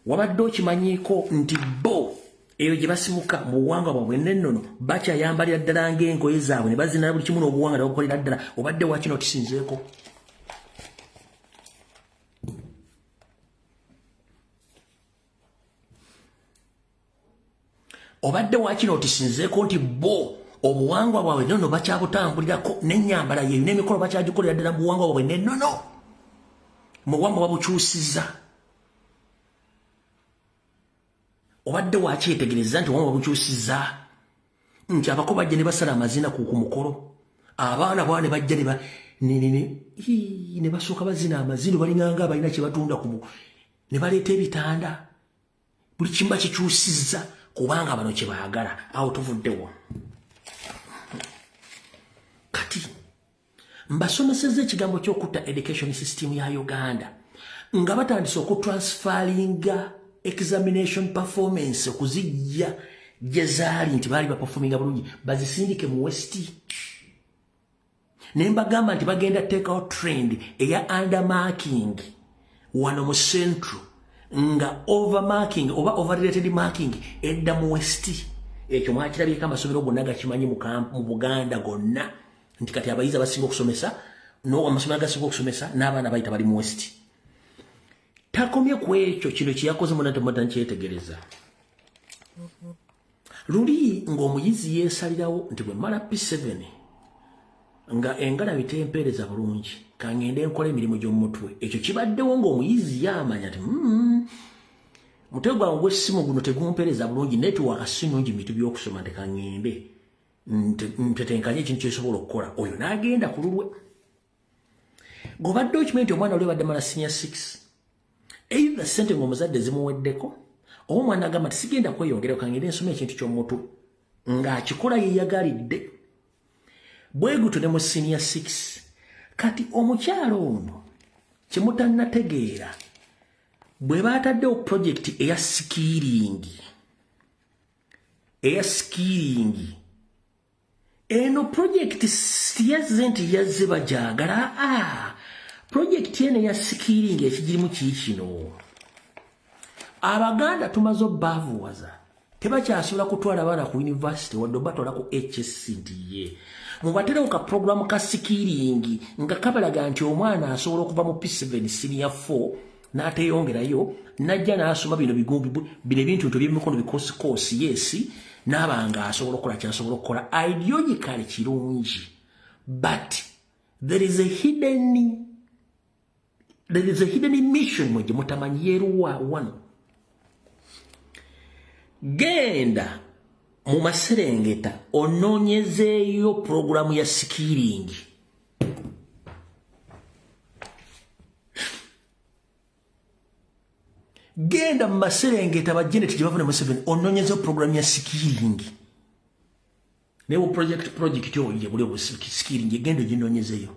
wabadde okimanyiiko nti bo eyo gye basimuka mu buwangwa bwabwe n'ennono bakyayambalira ddala ng'engoye zaabwe ne bazina buli kimu n'obuwangwa ne babukolera ddala obadde wakino tisinzeeko obadde wakino tisinzeeko nti bo obuwangwa bwabwe n'ennono bakyabutambulirako n'ennyambala yeyo n'emikolo bakyagikolera ddala mu buwangwa bwabwe n'ennono mu buwangwa babukyusizza obadde wakyetegereza nti wama babukyusizza nti abako bajja ne basala amazina ku mukolo abaana bwa ne bajja ne basooka bazina amazina balinganga balina kye batunda ne baleeta ebitanda buli kimu bakikyusizza kubanga bano kye baagala awo tuvuddewo kati mbasomesezza ekigambo ky'okutta education system ya Uganda nga batandise okutransfaringa examination performance okuzijja gye zaali nti baali baperforminga bulungi bazisindike mu West ne mbagamba nti bagenda take out trend eya undermarking wano mu Central nga overmarking oba overrated marking edda mu West ekyo mwakirabyeko amasomero gonna gakimanyi mu Buganda gonna nti kati abayizi abasinga okusomesa amasomero agasinga okusomesa n'abaana bayita bali mu West takomye ku ekyo kino kye yakoze munatamata nkyetegereza luli ng'omuyizi yeesalirawo nti bwe mala P7 nga engala bitempeereza bulungi kangende nkola emirimu gy'omutwe ekyo kibaddewo ng'omuyizi yaamanya nti mutego gwange gw'essimu guno tegumpeereza bulungi netiwaka si nnungi mitu by'okusoma nti kangende ntetenkanye ekintu kyesobola okukola oyo n'agenda ku lulwe gobadde okimanyi nti omwana oli badde mala senior 6 either sente ng'omuzadde zimuweddeko oba omwana agamba nti sigenda kweyongera kangende nsoma ekintu ky'omutu ng'akikola yeyagalidde bwe gutyo ne mu senior 6 kati omukyalo ono kyemutannategeera bwe baataddewo project eya skilling eno project tiyazze nti yazze bagyagala project eno eya skilling ekigirimu kiikino abaganda tumaze obbaavuwaza tebakyasobola kutwala abaana ku university wadde obatwala ku HSCDA mubaterewo ka programu ka skilling nga kabalaga nti omwana asobola okuva mu P7 senior 4 n'ateyongerayo najja n'asoma bino ebintu by'emikono bikoosikoosi yesi n'abanga asobola okukola kyasobola okukola ideologically kirungi but there is a hidden mission mwe gye mutamanyi yeeruwa wano genda mu Maserengeta onoonyezeeyo programu ya skilling genda mu Maserengeta bajjeneti gye bavuna mu 7 onoonyezeeyo programu ya skilling newo project oyo buli obu skilling genda oginoonyezeeyo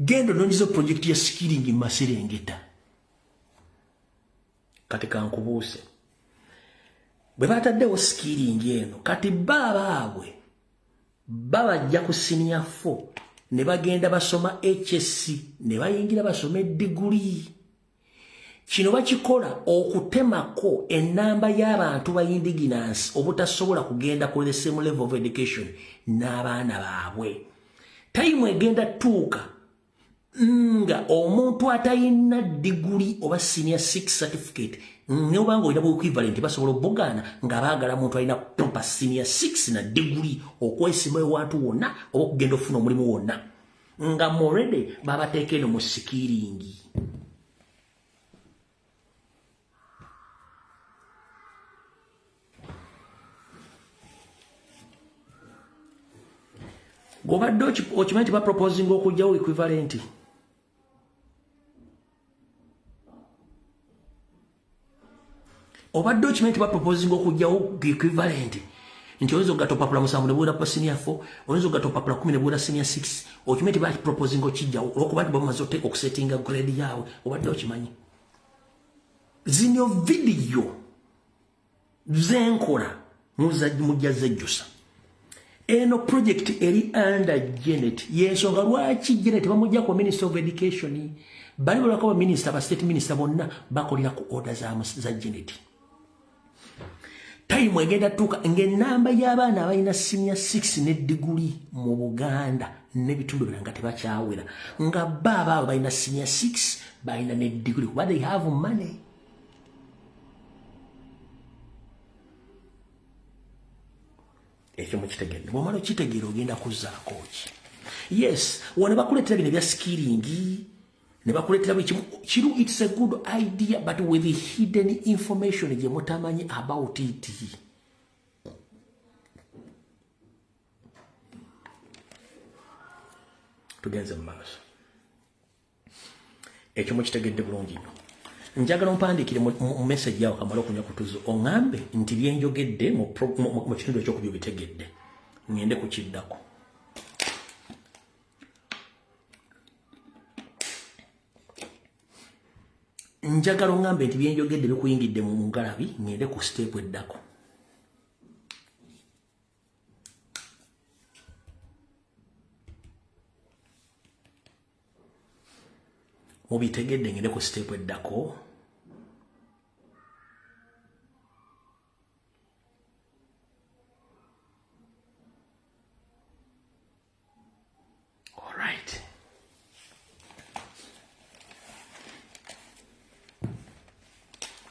genda onoonyezeeyo project ya skilling mu Maserengeta kati kankubuuse bwe bataddewo skilling eno kati baabwe babajja ku senior 4 ne bagenda basoma HSC ne bayingira basoma eddiguli kino bakikola okutemako ennamba y'abantu ba indigenous obutasobola kugenda ku the same level of education n'abaana baabwe time egenda tuuka nga omuntu atayina diguli oba senior 6 certificate ne obanga olina bwe equivalent basobola obugaana nga baagala muntu alina proper senior 6 na diguli okwesima ewantu wonna oba okugenda okufuna omulimu wonna nga morede babateeka eno mu skilling gobadde okimanyi tibaproposing okugyawo equivalent obadde okimanyi tibaproposing okugyawo equivalent nti oyinza ogatopapula 7 ne buwera pa senior 4 oyinza ogatopapula 10 ne buwera senior 6 okimanyi tibaproposing okijjawo olwokuba nti bamaze okusetinga grade yaabwe obadde okimanyi zino video zenkola mujja zejjusa eno project eri under Janet yensonga lwaki Janet bamujja ku Minister of Education bali balako minister ba state minister bonna bakolera ku order za Janet time egenda tuka ngenamba y'abaana abalina senior 6 ne degree mu Buganda ne bitundu biranga tebakyawera nga baba balina senior 6 balina ne degree but they have money. Ekyo mukitegedde bwomala okitegeera ogenda kuzaako ki. Yes, wano bakuleetera bino bya skilling ne bakuleetera buli kimu kiru. It's a good idea but with the hidden information gye mutamanyi about it. Tugenze mu maaso. Ekyo mukitegedde bulungi nnyo. Njagala mpandikire mu message yawo kamala okunya kutuzo ongambe nti byenjogedde mu kitundu ekyokubyo bitegedde ngende kukiddako. Njagala ongambe nti byenjogedde bikuyingidde mu ngalabi ngende ku step eddako. Mubitegedde ngende ku step eddako. Alright.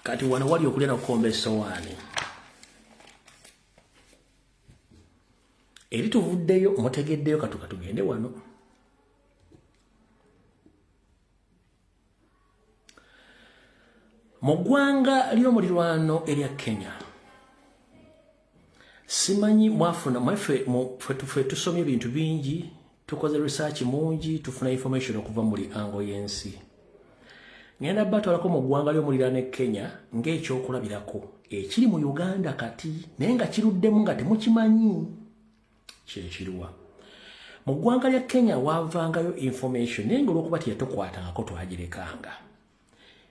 Kati wano wali okulya n'okukomba essowaani. Eri tuvuddeyo mutegeddeyo katuka tugende wano. Mu ggwanga ly'omulirwano erya Kenya simanyi mwafuna ffe tusomye ebintu bingi tukoze research mungi tufuna information okuva muri ango y'ensi. Ngenda batwalako mu ggwanga ly'omulirwano e Kenya ng'ekyokulabirako ekiri mu Uganda kati naye nga kiruddemu nga temukimanyi kyekiruwa. Mu ggwanga lya Kenya wavangayo information naye ng'olwokuba teyatukwatangako twagirekanga.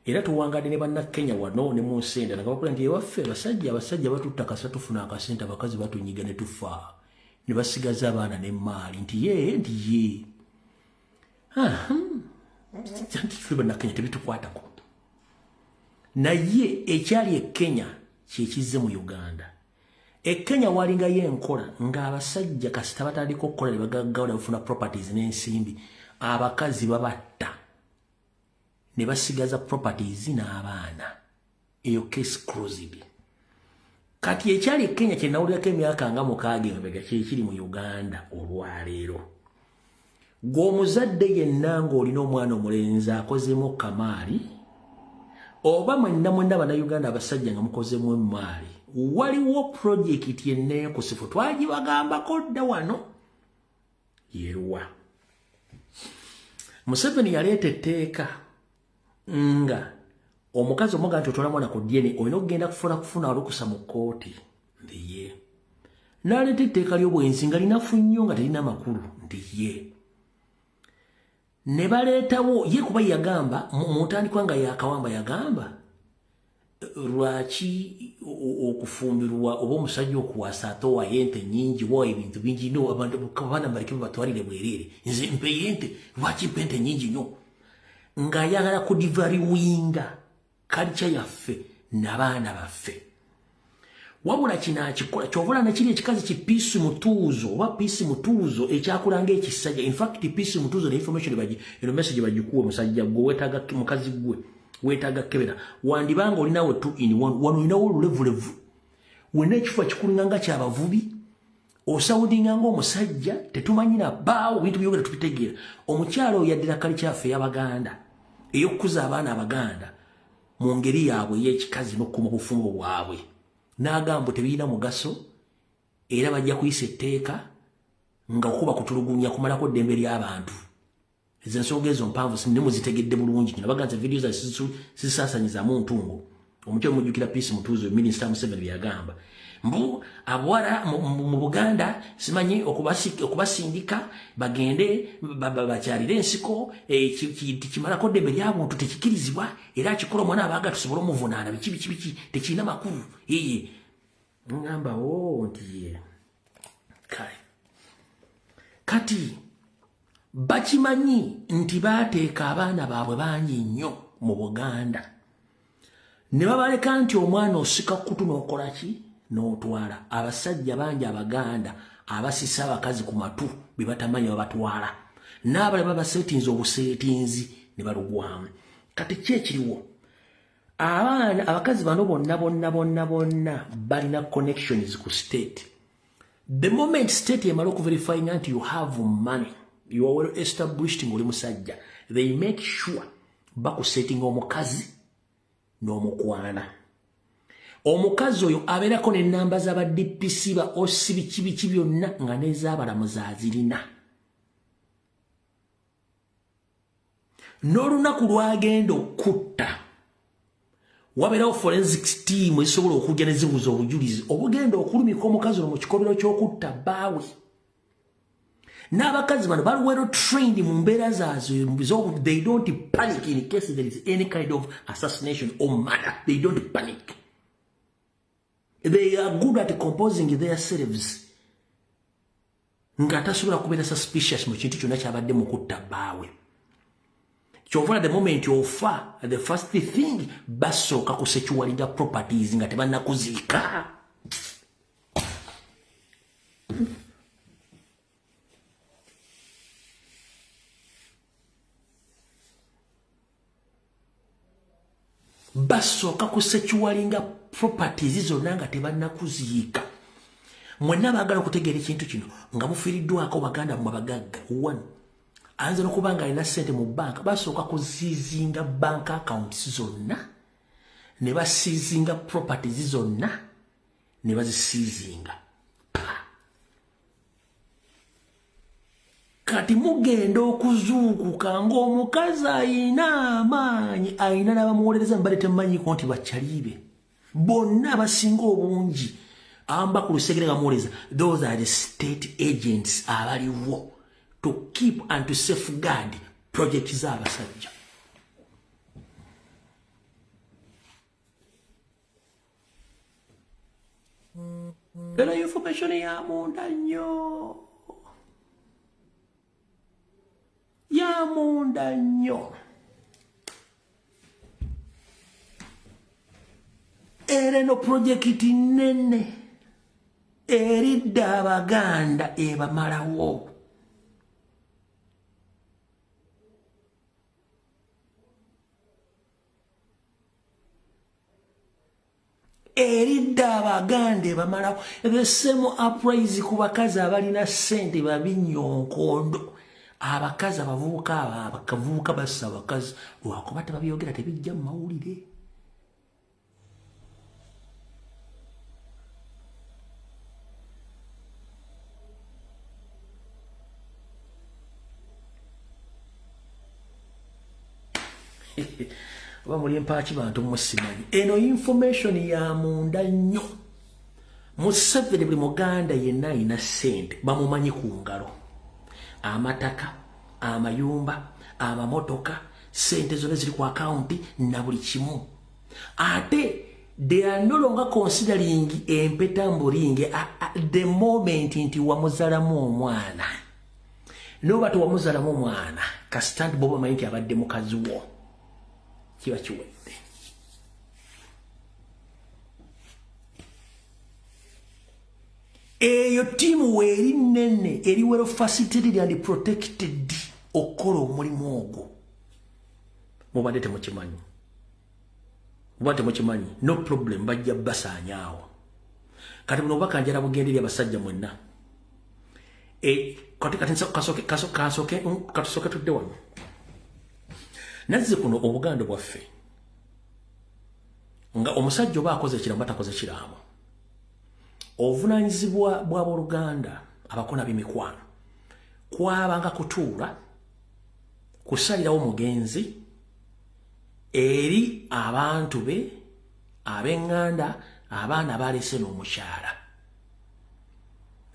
Era tuwangadde ne banna Kenya wano ne mu nsi endala nga bakola nti ewaffe abasajja batutta kasa tufuna akasente abakazi batunyiga ne tufa ne basigaza abaana n'emmaali nti ye tuli banna Kenya tebitukwatako. Naye ekyali e Kenya kyekizze mu Uganda. E Kenya walingayo enkola ng'abasajja kasita batandika okukola ne bagaggawo ne bafuna properties n'ensimbi abakazi babatta ne basigaza properties n'abaana. Eyo case closed. Kati ekyali e Kenya kyenawulirako emyaka nga 6 emabega kyekiri mu Uganda olwaleero. Gw'omuzadde yenna ng'olina omwana omulenzi akozemu kamaali oba mwenna bannayuganda abasajja nga mukozemu emaali waliwo project yenneekusifu twagibagambako dda wano yeruwa. Museveni yaleeta etteeka nga omukazi omuga nti otwala mwana ku DNA olina okugenda kufuna olukusa mu kkooti ndiye. N'aleeta etteeka ly'obwenzi nga linafu nnyo nga terina makulu ndiye. Ne baleetawo ye kuba yagamba mu ntandikwa nga yakawamba yagamba lwaki okufumbirwa oba omusajja okuwasa ate owa yente nyingi wa ebintu bingi nnyo abaana baleke batwalire bwereere nze mpe yente lwaki mpe ente nyingi nnyo ng'ayagala kudivaliwinga kalica yaffe n'abaana baffe. Wabula kino akikola kyovula nakiri ekikazi ki Peace Mutuuzo oba Peace Mutuuzo ekyakulanga ekisajja. In fact Peace Mutuuzo ne information eno message bagikuwa musajja gwe wetaaga mukazi gwe wetaaga kebera wandibanga olinawo 2 in 1 wano olinawo olulevulevu wena ekifo kikulinganga kyabavubi osawudinga ng'omusajja tetumanyina baawo bintu byogera tubitegeera. Omukyalo oyo yaddira kali kyaffe y'Abaganda ey'okukuza abaana Abaganda mu ngeri yaabwe ey'ekikazi n'okukuma obufungo bwabwe n'agamba tebirina mugaso era bajja kuyisa etteeka nga okuba kutulugunya kumalako ddembe ly'abantu. Ezo ensonga ezo mpanvu ne muzitegedde bulungi nnyo. Baganza video za zisaasanyizamu ntungo. Omukyala mujjukira Peace Mutuuzo Minisita Museveni byagamba mbu abawala mu Buganda simanyi okubasindika bagende bakyalire ensiko kimalako ddembe ly'abuntu tekikirizibwa era kikola omwana abaaga tusobole omuvunaana biki tekirina makulu. Ngamba nti ye kale kati bakimanyi nti baateeka abaana baabwe bangi nnyo mu Buganda ne babaleka nti omwana osika kutu n'okola ki n'otwala. Abasajja bangi Abaganda abasisa abakazi ku matu be batamanyi babatwala n'abalala babaseetinze obuseetinzi ne balugwamu. Kati ki ekiriwo? Abaana abakazi bano bonna balina connections ku state. The moment state yemala okuverifying nti you have money, you are well established ng'oli musajja, they make sure bakusetting omukazi n'omukwana. Omukazi oyo abeerako n'ennamba z'aba DPC ba OC biki byonna nga n'ez'abalamuzi azirina. N'olunaku lwagenda okutta wabeerawo forensics team esobola okujja ne zibuuza obujulizi obugenda okulumika omukazi ono mu kikolero ky'okutta bbaawe. N'abakazi bano bali well trained mu mbeera zaazo. They don't panic in case there is any kind of assassination or murder. They don't panic. They are good at composing themselves. Nga tasobola kubeera suspicious mu kintu kyonna kyabadde mu kutta bbaawe. Kyova the moment ofa, the first thing basooka kusecuwalinga properties nga tebannakuziika. Basooka kusecuwalinga properties zonna nga tebannakuziika. Mwenna baagala okutegeera ekintu kino nga mufiiriddwako Baganda mu abagagga. One, anza n'okuba nga alina ssente mu banka, basooka kuziizinga bank accounts zonna ne basiizinga properties zonna ne bazisiizinga. Kati mugenda okuzuukuka ng'omukazi ayina amaanyi, ayina n'abamuwolereza mbale temumanyiiko nti bakyaliibe. Bonna abasinga obungi amba ku lusegere nga muwoleza, those are the state agents abaliwo to keep and to safeguard project z'abasajja. Eno information ya munda nnyo. Ya munda nnyo. Eno project nene eridda Abaganda ebamalawo. Eridda Abaganda ebamalawo. The same appraise ku bakazi abalina ssente babinyonkondo. Abakazi abavubuka abakavubuka bassa abakazi lwakuba tebabyogera tebijja mu mawulire. Oba muli empaaki bantu musimanyi. Eno information ya munda nnyo. Museveni buli Muganda yenna alina ssente bamumanyi ku ngalo. Amataka, amayumba, amamotoka, ssente zonna ziri ku akaunti na buli kimu. Ate they are no longer considering empetambuling the moment nti wamuzalamu omwana. Noba tuwamuzalamu omwana kasitandi boba manyi nti abadde mukazi wo. Kiba kiwedde. Eyo tiimu weeri nnene eri well facilitated and protected okukola omulimu ogwo. Mubadde temukimanyi. Mubadde temukimanyi. No problem bajja basaanyaawo. Kati buno bakanjala bugenderi abasajja mwenna. Katusooke tudde wano. Nazze kuno Obuganda bwaffe nga omusajja oba akoze ekiramu atakoze kiramu. Obuvunaanyizibwa bw'abooluganda abakona b'emikwano kwabanga kutuula kusalirawo mugenzi eri abantu be ab'eŋŋanda abaana baleese n'omukyala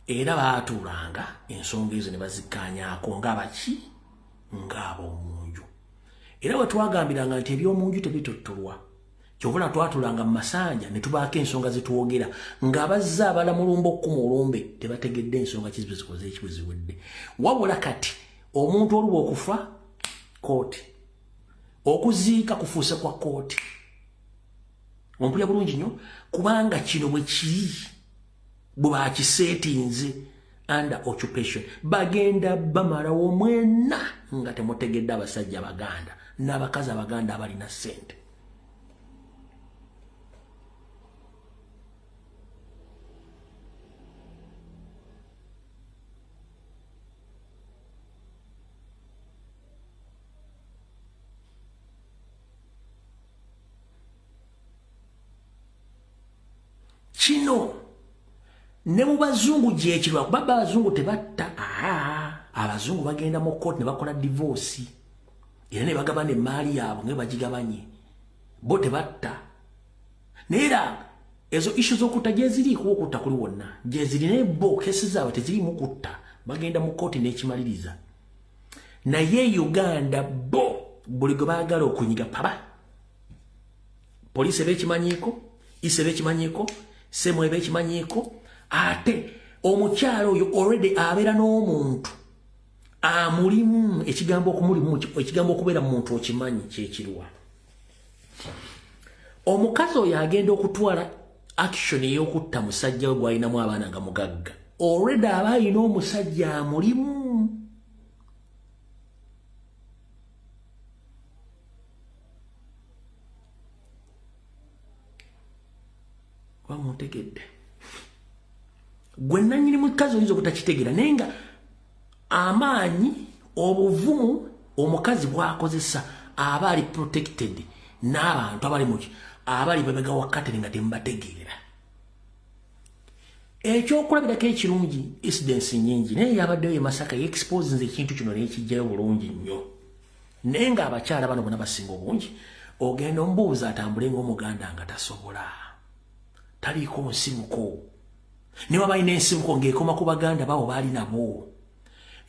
era baatuulanga ensonga ezo ne bazikkaanyaako ng'abaki ng'ab'omunju. Era bwe twagambiranga nti eby'omunju tebitottolwa kyovula twatulanga mu masanja ne tubaako ensonga zitwogera ng'abazze abalamulumba okukuma olumbe tebategedde ensonga kizibwe zikoze ekibwe ziwedde. Wabula kati omuntu oluwa okufa kooti, okuziika kufuuse kwa kooti. Ompulya bulungi nnyo kubanga kino bwe kiri bwe bakiseetinze under occupation. Bagenda bamalawo mwena nga temutegedde abasajja Baganda n'abakazi Abaganda abalina ssente. Kino ne mu bazungu gyekirwa kuba abazungu tebatta. Abazungu bagenda mu court ne bakola divorce era ne bagabana emaali yaabwe nga bagigabanye, bo tebatta. Naye ezo issue z'okutta gye ziriiko okutta kuli wonna gye ziri, naye bo kesi zaabwe tezirimu kutta, bagenda mu court n'ekimaliriza. Naye Uganda bo buli gwe baagala okunyiga paba, poliisi eba ekimanyiiko, ise eba ekimanyiiko, semu eba ekimanyiiko, ate omukyalo oyo already abeera n'omuntu amulimu. Ekigambo okumulimu, ekigambo okubeera mu muntu okimanyi kyekirwa. Omukazi oyo agenda okutwala action ey'okutta musajja we gw'alinamu abaana nga mugagga, already aba alina omusajja amulimu. Wamutegedde gwe nannyini mukazi oyinza obutakitegeera, naye nga amaanyi obuvumu omukazi bw'akozesa aba ali protected n'abantu abali muki abali babega wakati nga temubategeera. Ekyokulabirako ekirungi incidents nyingi, naye yabaddeyo e Masaka yeexpose nze ekintu kino n'ekijjayo bulungi nnyo. Naye nga abakyala bano bonna basinga obungi ogenda omubuuza atambule ng'Omuganda nga tasobola, taliiko nsibuko. Ne waba alina ensibuko ng'ekoma ku Baganda baabo baali nabo.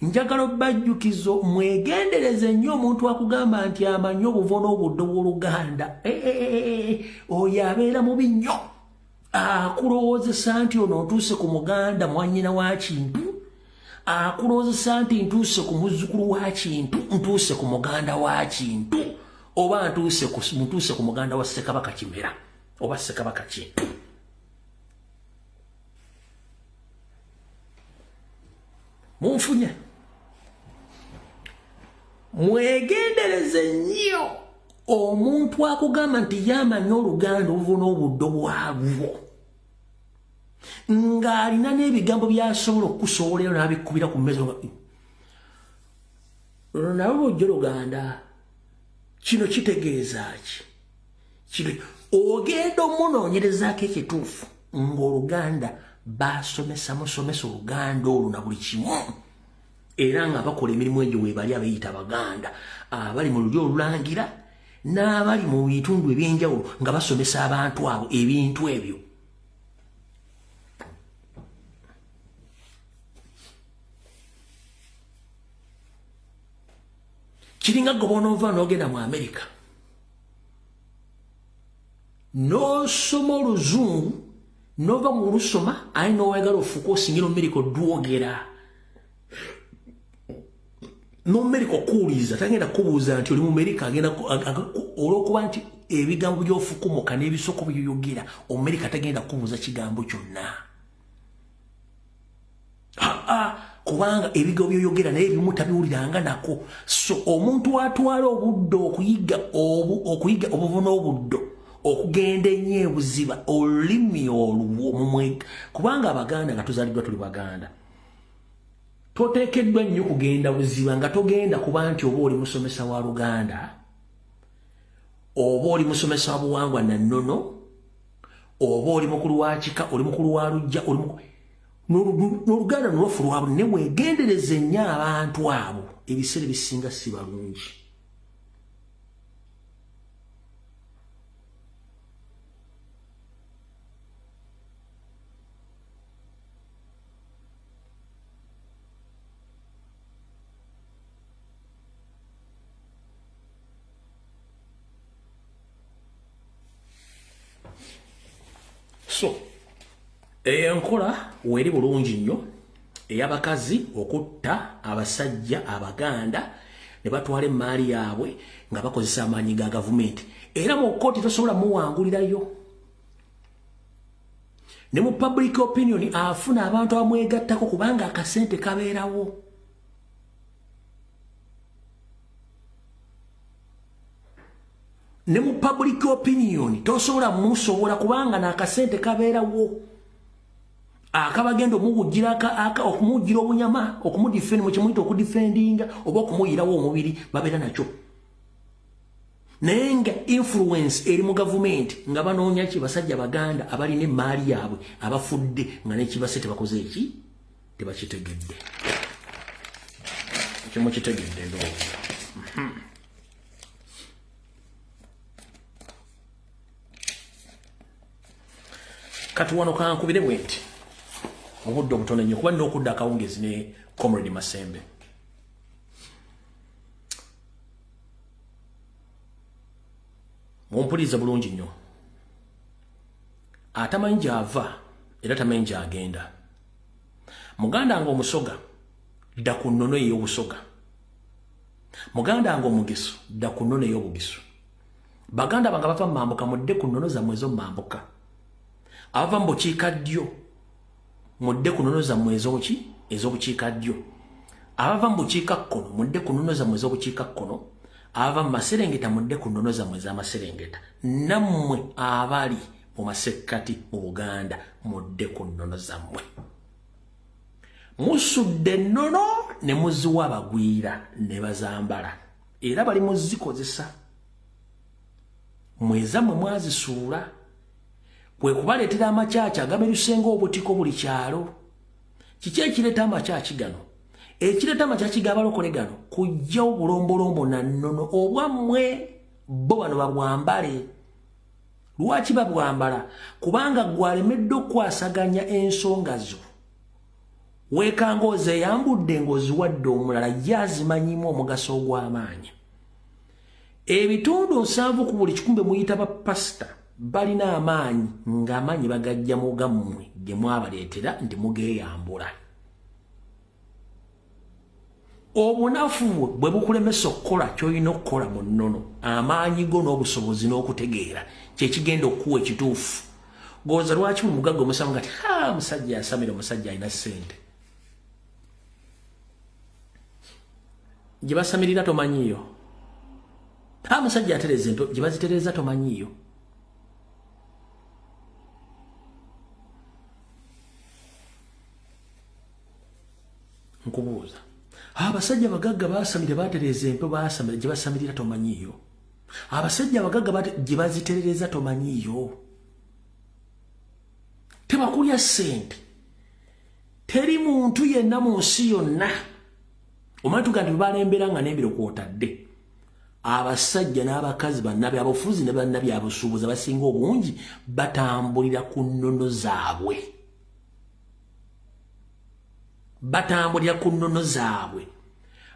Njagala bajjukizo mwegendereze nnyo omuntu akugamba nti amanyi obuvo n'obuddo bw'Oluganda. Oyo abeera mubi nnyo. Akulowoozesa nti ono ntuuse ku Muganda mwannyina wa Kintu, akulowoozesa nti ntuuse ku muzzukulu wa Kintu, ntuuse ku Muganda wa Kintu, oba ntuuse ku Muganda wa Ssekabaka Kimera oba Ssekabaka Kintu. Munfunye mwegendereze nnyo omuntu akugamba nti yamanya Oluganda obuvo n'obuddo bwabwo ng'alina n'ebigambo by'asobola okukusobolera n'abikubira ku mmeeza nawe lwojja Oluganda kino kitegeeza ki? Kino ogenda omunoonyerezaako ekituufu ng'Oluganda basomesa Oluganda olwo na buli kimu, era nga bakola emirimu egyo weebali abeeyita Abaganda abali mu lulyo olulangira n'abali mu bitundu ebyenjawulo nga basomesa abantu abo ebintu ebyo. Kiringa gwe bw'onoova n'ogenda mu Amerika n'osoma Oluzungu nova mu lusoma ayi n'owayagala ofuuka osingira omumerika odwogera n'omumerika okuwuliza tagenda kubuuza nti oli mu Amerika agenda olw'okuba nti ebigambo by'ofukumuka n'ebisoko byoyogera omumerika tagenda kubuuza kigambo kyonna. Kubanga ebigambo byoyogera naye ebimu tabiwuliranga nako. So omuntu atwala obudde okuyiga obuvo n'obuddo okugenda ennyo ebuziba olulimi olwo mumwe, kubanga Abaganda nga tuzaaliddwa tuli Baganda toteekeddwa nnyo kugenda buziba nga togenda kuba nti oba oli musomesa wa Luganda, oba oli musomesa wa buwangwa na nnono, oba oli mukulu wa kika, oli mukulu wa lujja, n'Oluganda nolwofu lwabo. Ne weegendereze nnyo abantu abo, ebiseera ebisinga si balungi. So enkola weeri bulungi nnyo ey'abakazi okutta abasajja abaganda ne batwala emaali yaabwe nga bakozesa amaanyi ga gavumenti era mu kkooti tosobola muwangulirayo ne mu public opinion afuna abantu abamwegattako kubanga akasente kabeerawo ne mu public opinion tosobola kubanga n'akasente kabeerawo akabagenda omuwujira okumuwujira obunyama okumudifendi mu kimuyita okudifendinga oba okumuyirawo omubiri babeera nakyo naye nga influence eri mu gavumenti nga banoonya ki basajja baganda abalina emaali yaabwe abafudde nga nekibase tebakoze eki tebakitegedde kimukitegedde ndowooza kati wano kankubire bwenti obudde obutono nnyo kuba nina okudda akawungezi ne Comrade Masembe mumpuliriza bulungi nnyo atamanyi gy'ava era tamanyi gy'agenda muganda nga omusoga dda ku nnono ey'obusoga muganda nga omugisu dda ku nnono ey'obugisu baganda banga bava mambuka mudde ku nnono zammwe ez'omumambuka abava mu bukiikaddyo mudde ku nnono zammwe ez'obukiikaddyo abava mu bukiikakkono mudde ku nnono zammwe ez'obukiikakkono abava mu maserengeta mudde ku nnono zammwe ez'amaserengeta nammwe abali mu masekkati mu Buganda mudde ku nnono zammwe musudde ennono ne muziwa abagwira ne bazambala era bali muzikozesa mwezammwe mwazisuula kwe kubaleetera amakyaki agamerusenga obutiko buli kyalo kiki ekireeta amakyaki gano ekireeta amakyaki g'abalokole gano kujjawo bulombolombo na nnono obwammwe bo bano babwambale lwaki babwambala kubanga gwalemedde okwasaganya ensonga zo weekanga ozeyambudde ng'oziwadde omulala yazimanyimu omugaso ogw'amaanyi ebitundu 7 ku buli 100 muyita bapasita balina amaanyi ng'amaanyi bagajja mu gammwe ge mwabaleetera nti mugeeyambula obunafu bwe bukulemesa okukola ky'olina okukola mu nnono amaanyi go n'obusobozi n'okutegeera kyekigenda okuwa ekituufu goza lwaki buli mugagga omusamu nga ti musajja yasamira omusajja alina ssente gye basamirira tomanyiiyo musajja atereza ento gye bazitereza tomanyiiyo nkubuuza abasajja bagagga basamire batereza empe basamire gye basamirira tomanyiiyo abasajja bagagga gye baziterereza tomanyiiyo tebakulya ssente teri muntu yenna mu nsi yonna omanyi tuga nti balembera nga n'embiro kwotadde abasajja n'abakazi bannabyabufuzi ne bannabyabusuubuzi abasinga obungi batambulira ku nnono zaabwe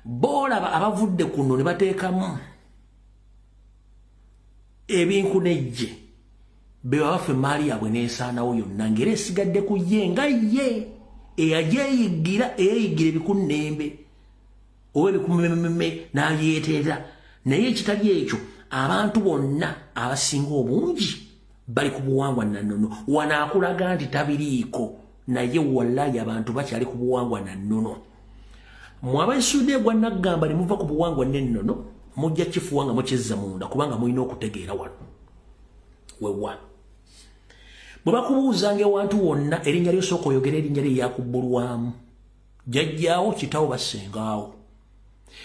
boolaba abavudde ku nno ne bateekamu ebinkunejje beba bafe emaali yaabwe n'esaanawo yonna ng'era esigadde ku ye nga ye eyagyeyigira ebikunnembe oba ebikumeme n'abyeteera naye ekitali ekyo abantu bonna abasinga obungi bali ku buwangwa nannono wanaakulaga nti tabiriiko naye wallahi abantu bakyali ku buwangwa nannono mwabaisudde gwa naggamba ne muva ku buwangwa n'ennono mujja kifuwa nga mukizza munda kubanga mulina okutegeera wano wewa bwe bakubuuzanga ewantu wonna erinnya lyosooka oyogera erinnya lye lyakubbulwamu jjajjaawo kitawo basengaawo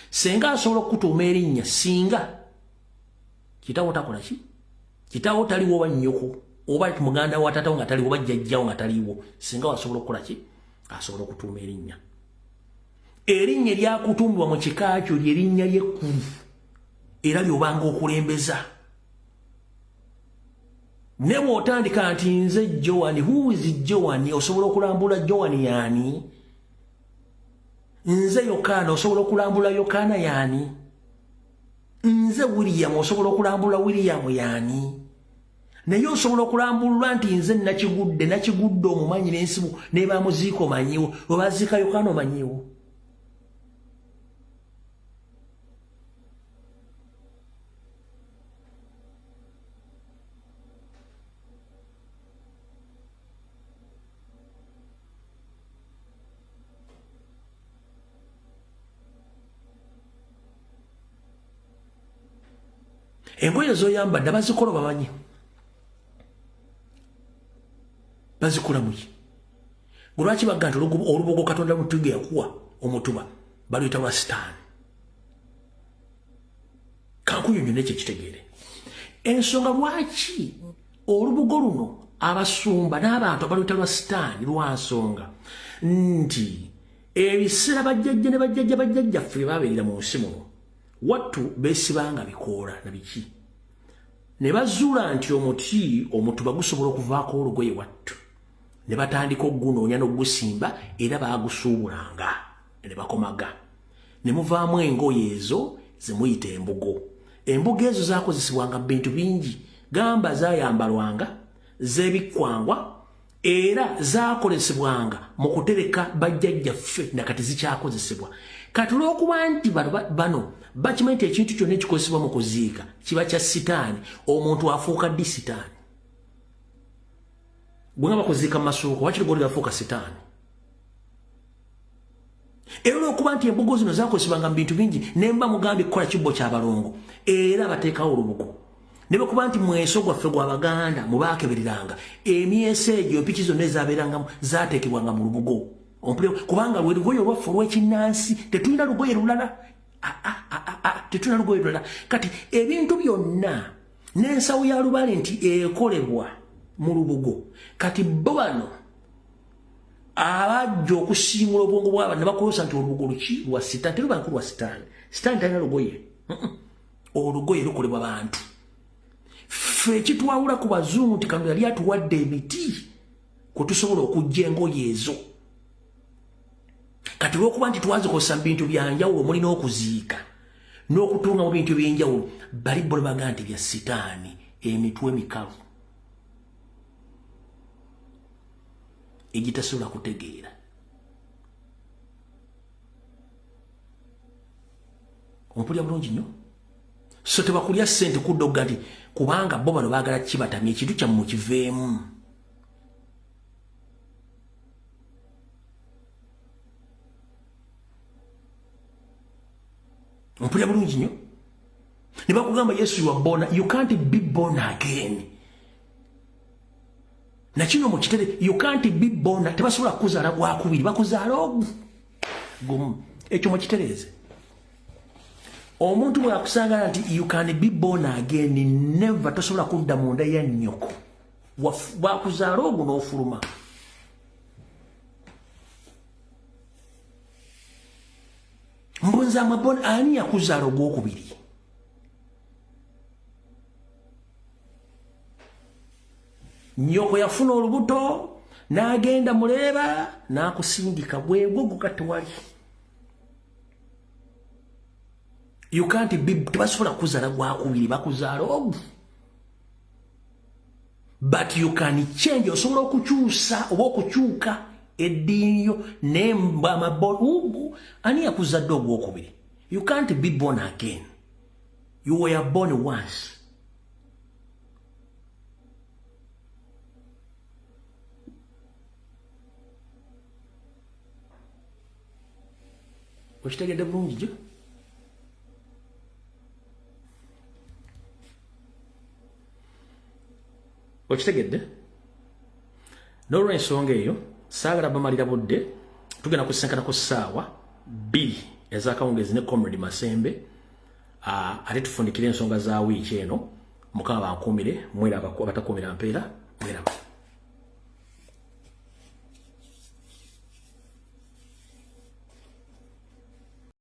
senga asobola okukutuuma erinnya singa kitawo takola ki kitawo taliwo oba nnyoko oba muganda wa taatawo nga taliwo oba jjajjaawo nga taliwo singa wasobola okukola ki asobola okutuuma erinnya eryakutuumibwa mu kika kyo lyerinnya lyekkulu era lyobanga okulembeza ne bw'otandika nti nze Joan, who is Joan? Osobola okulambula Joan yaani? Nze Yokana osobola okulambula Yokana yaani? Nze William osobola okulambula William yaani? naye osobola okulambulwa nti nze nakigudde omumanyi n'ensibu ne bamuziika omanyiwo we baziika Yokaana omanyiwo. Engoye zoyambadde bazikola bamanyi. Bazikola muki. Lwaki bagga nti olubugo Katonda mutuge yakuwa omutuba baluyita lwa sitaani. Kankuyonyo ekyo kitegeere. Ensonga lwaki olubugo luno abasumba n'abantu abaluyita lwa sitaani lwa nsonga nti ebiseera bajjajja ne bajjajjaffe babeerera mu nsi muno wattu beesibanga bikoola na biki ne bazuula nti omuti omutuba gusobola okuvaako olugoye wattu ne batandika ogunoonya n'ogusimba era baagusuubulanga ne bakomaga ne muvaamu engoye ezo ze muyita embugo. Embugo ezo zaakozesebwanga mu bintu bingi, gamba zaayambalwanga, zeebikwangwa era zaakolesebwanga mu kutereka bajjajjaffe nakati zikyakozesebwa. Kati olw'okuba nti bano bakimanyi nti ekintu kyonna ekikozesebwa mu kuziika kiba kya sitaani, omuntu afuuka ddi sitaani. Bwe nga bakuziika mu masuuko wakiri goli gafuuka sitaani. Era olw'okuba nti embugo zino zaakozesebwanga mu bintu bingi ne mba mugambye kukola kibbo ky'abalongo era bateekawo olubugo. Ne bakuba nti mweso gwaffe gw'Abaganda mubaakeberiranga emyeso egyo empiki zonna ezaabeerangamu zaateekebwanga mu lubugo. Kubanga lwe lugoye olwaffe olw'ekinnansi tetulina lugoye lulala. Tetulina lugoye lulala. Kati ebintu byonna n'ensawo ya lubale nti ekolebwa mu lubugo. Kati bo bano abajja okusiimula obwongo bw'abantu ne bakozesa nti olubugo luki lwa sitaani. Teruba nkulu lwa sitaani. Sitaani talina lugoye. Olugoye lukolebwa bantu. Ffe kitwawula ku bazungu nti Katonda yali atuwadde emiti kwe tusobola okujja engoye ezo. Kati lw'okuba nti twazikozesa mu bintu bya njawulo omuli n'okuziika n'okutunga mu bintu by'enjawulo bali bo baga nti bya sitaani, emitwe mikalu egitasobola kutegeera. Ompulya bulungi nnyo. So tebakulya ssente kuddoga nti kubanga bo bano baagala kibatamya ekintu kyammwe kiveemu. Ompulya bulungi nnyo. Ne bakugamba Yesu you can't be born again. Na kino mu kitere you can't be born, tebasobola kuzaala gwakubiri, bakuzaala gumu. Ekyo mu kitereeze. Omuntu bw'akusangana nti you can be born again, never tosobola kudda mu nda ya nnyoko. Bwakuzaala ogwo n'ofuluma. Mbunza amabona ani yakuzaala ogwokubiri? Nnyoko yafuna olubuto n'agenda muleeba n'akusindika bwebwo gukatewali. You can't be, tebasobola kuzaala gwakubiri, bakuzaala ogwo. But you can change, osobola okukyusa oba okukyuka eddiini yo n'emba amabona. Ani yakuzadde ogwokubiri? You can't be born again. You were born once. Okitegedde bulungi gyo? Okitegedde? N'olw'ensonga eyo saagala bamalira budde, tugenda kusinkana ku ssaawa 2 ez'akawungeezi ne Comrade Masembe ate tufundikire ensonga za wiiki eno. Mukama bankuumire, mwera abatakuumira mpeera, mweraba.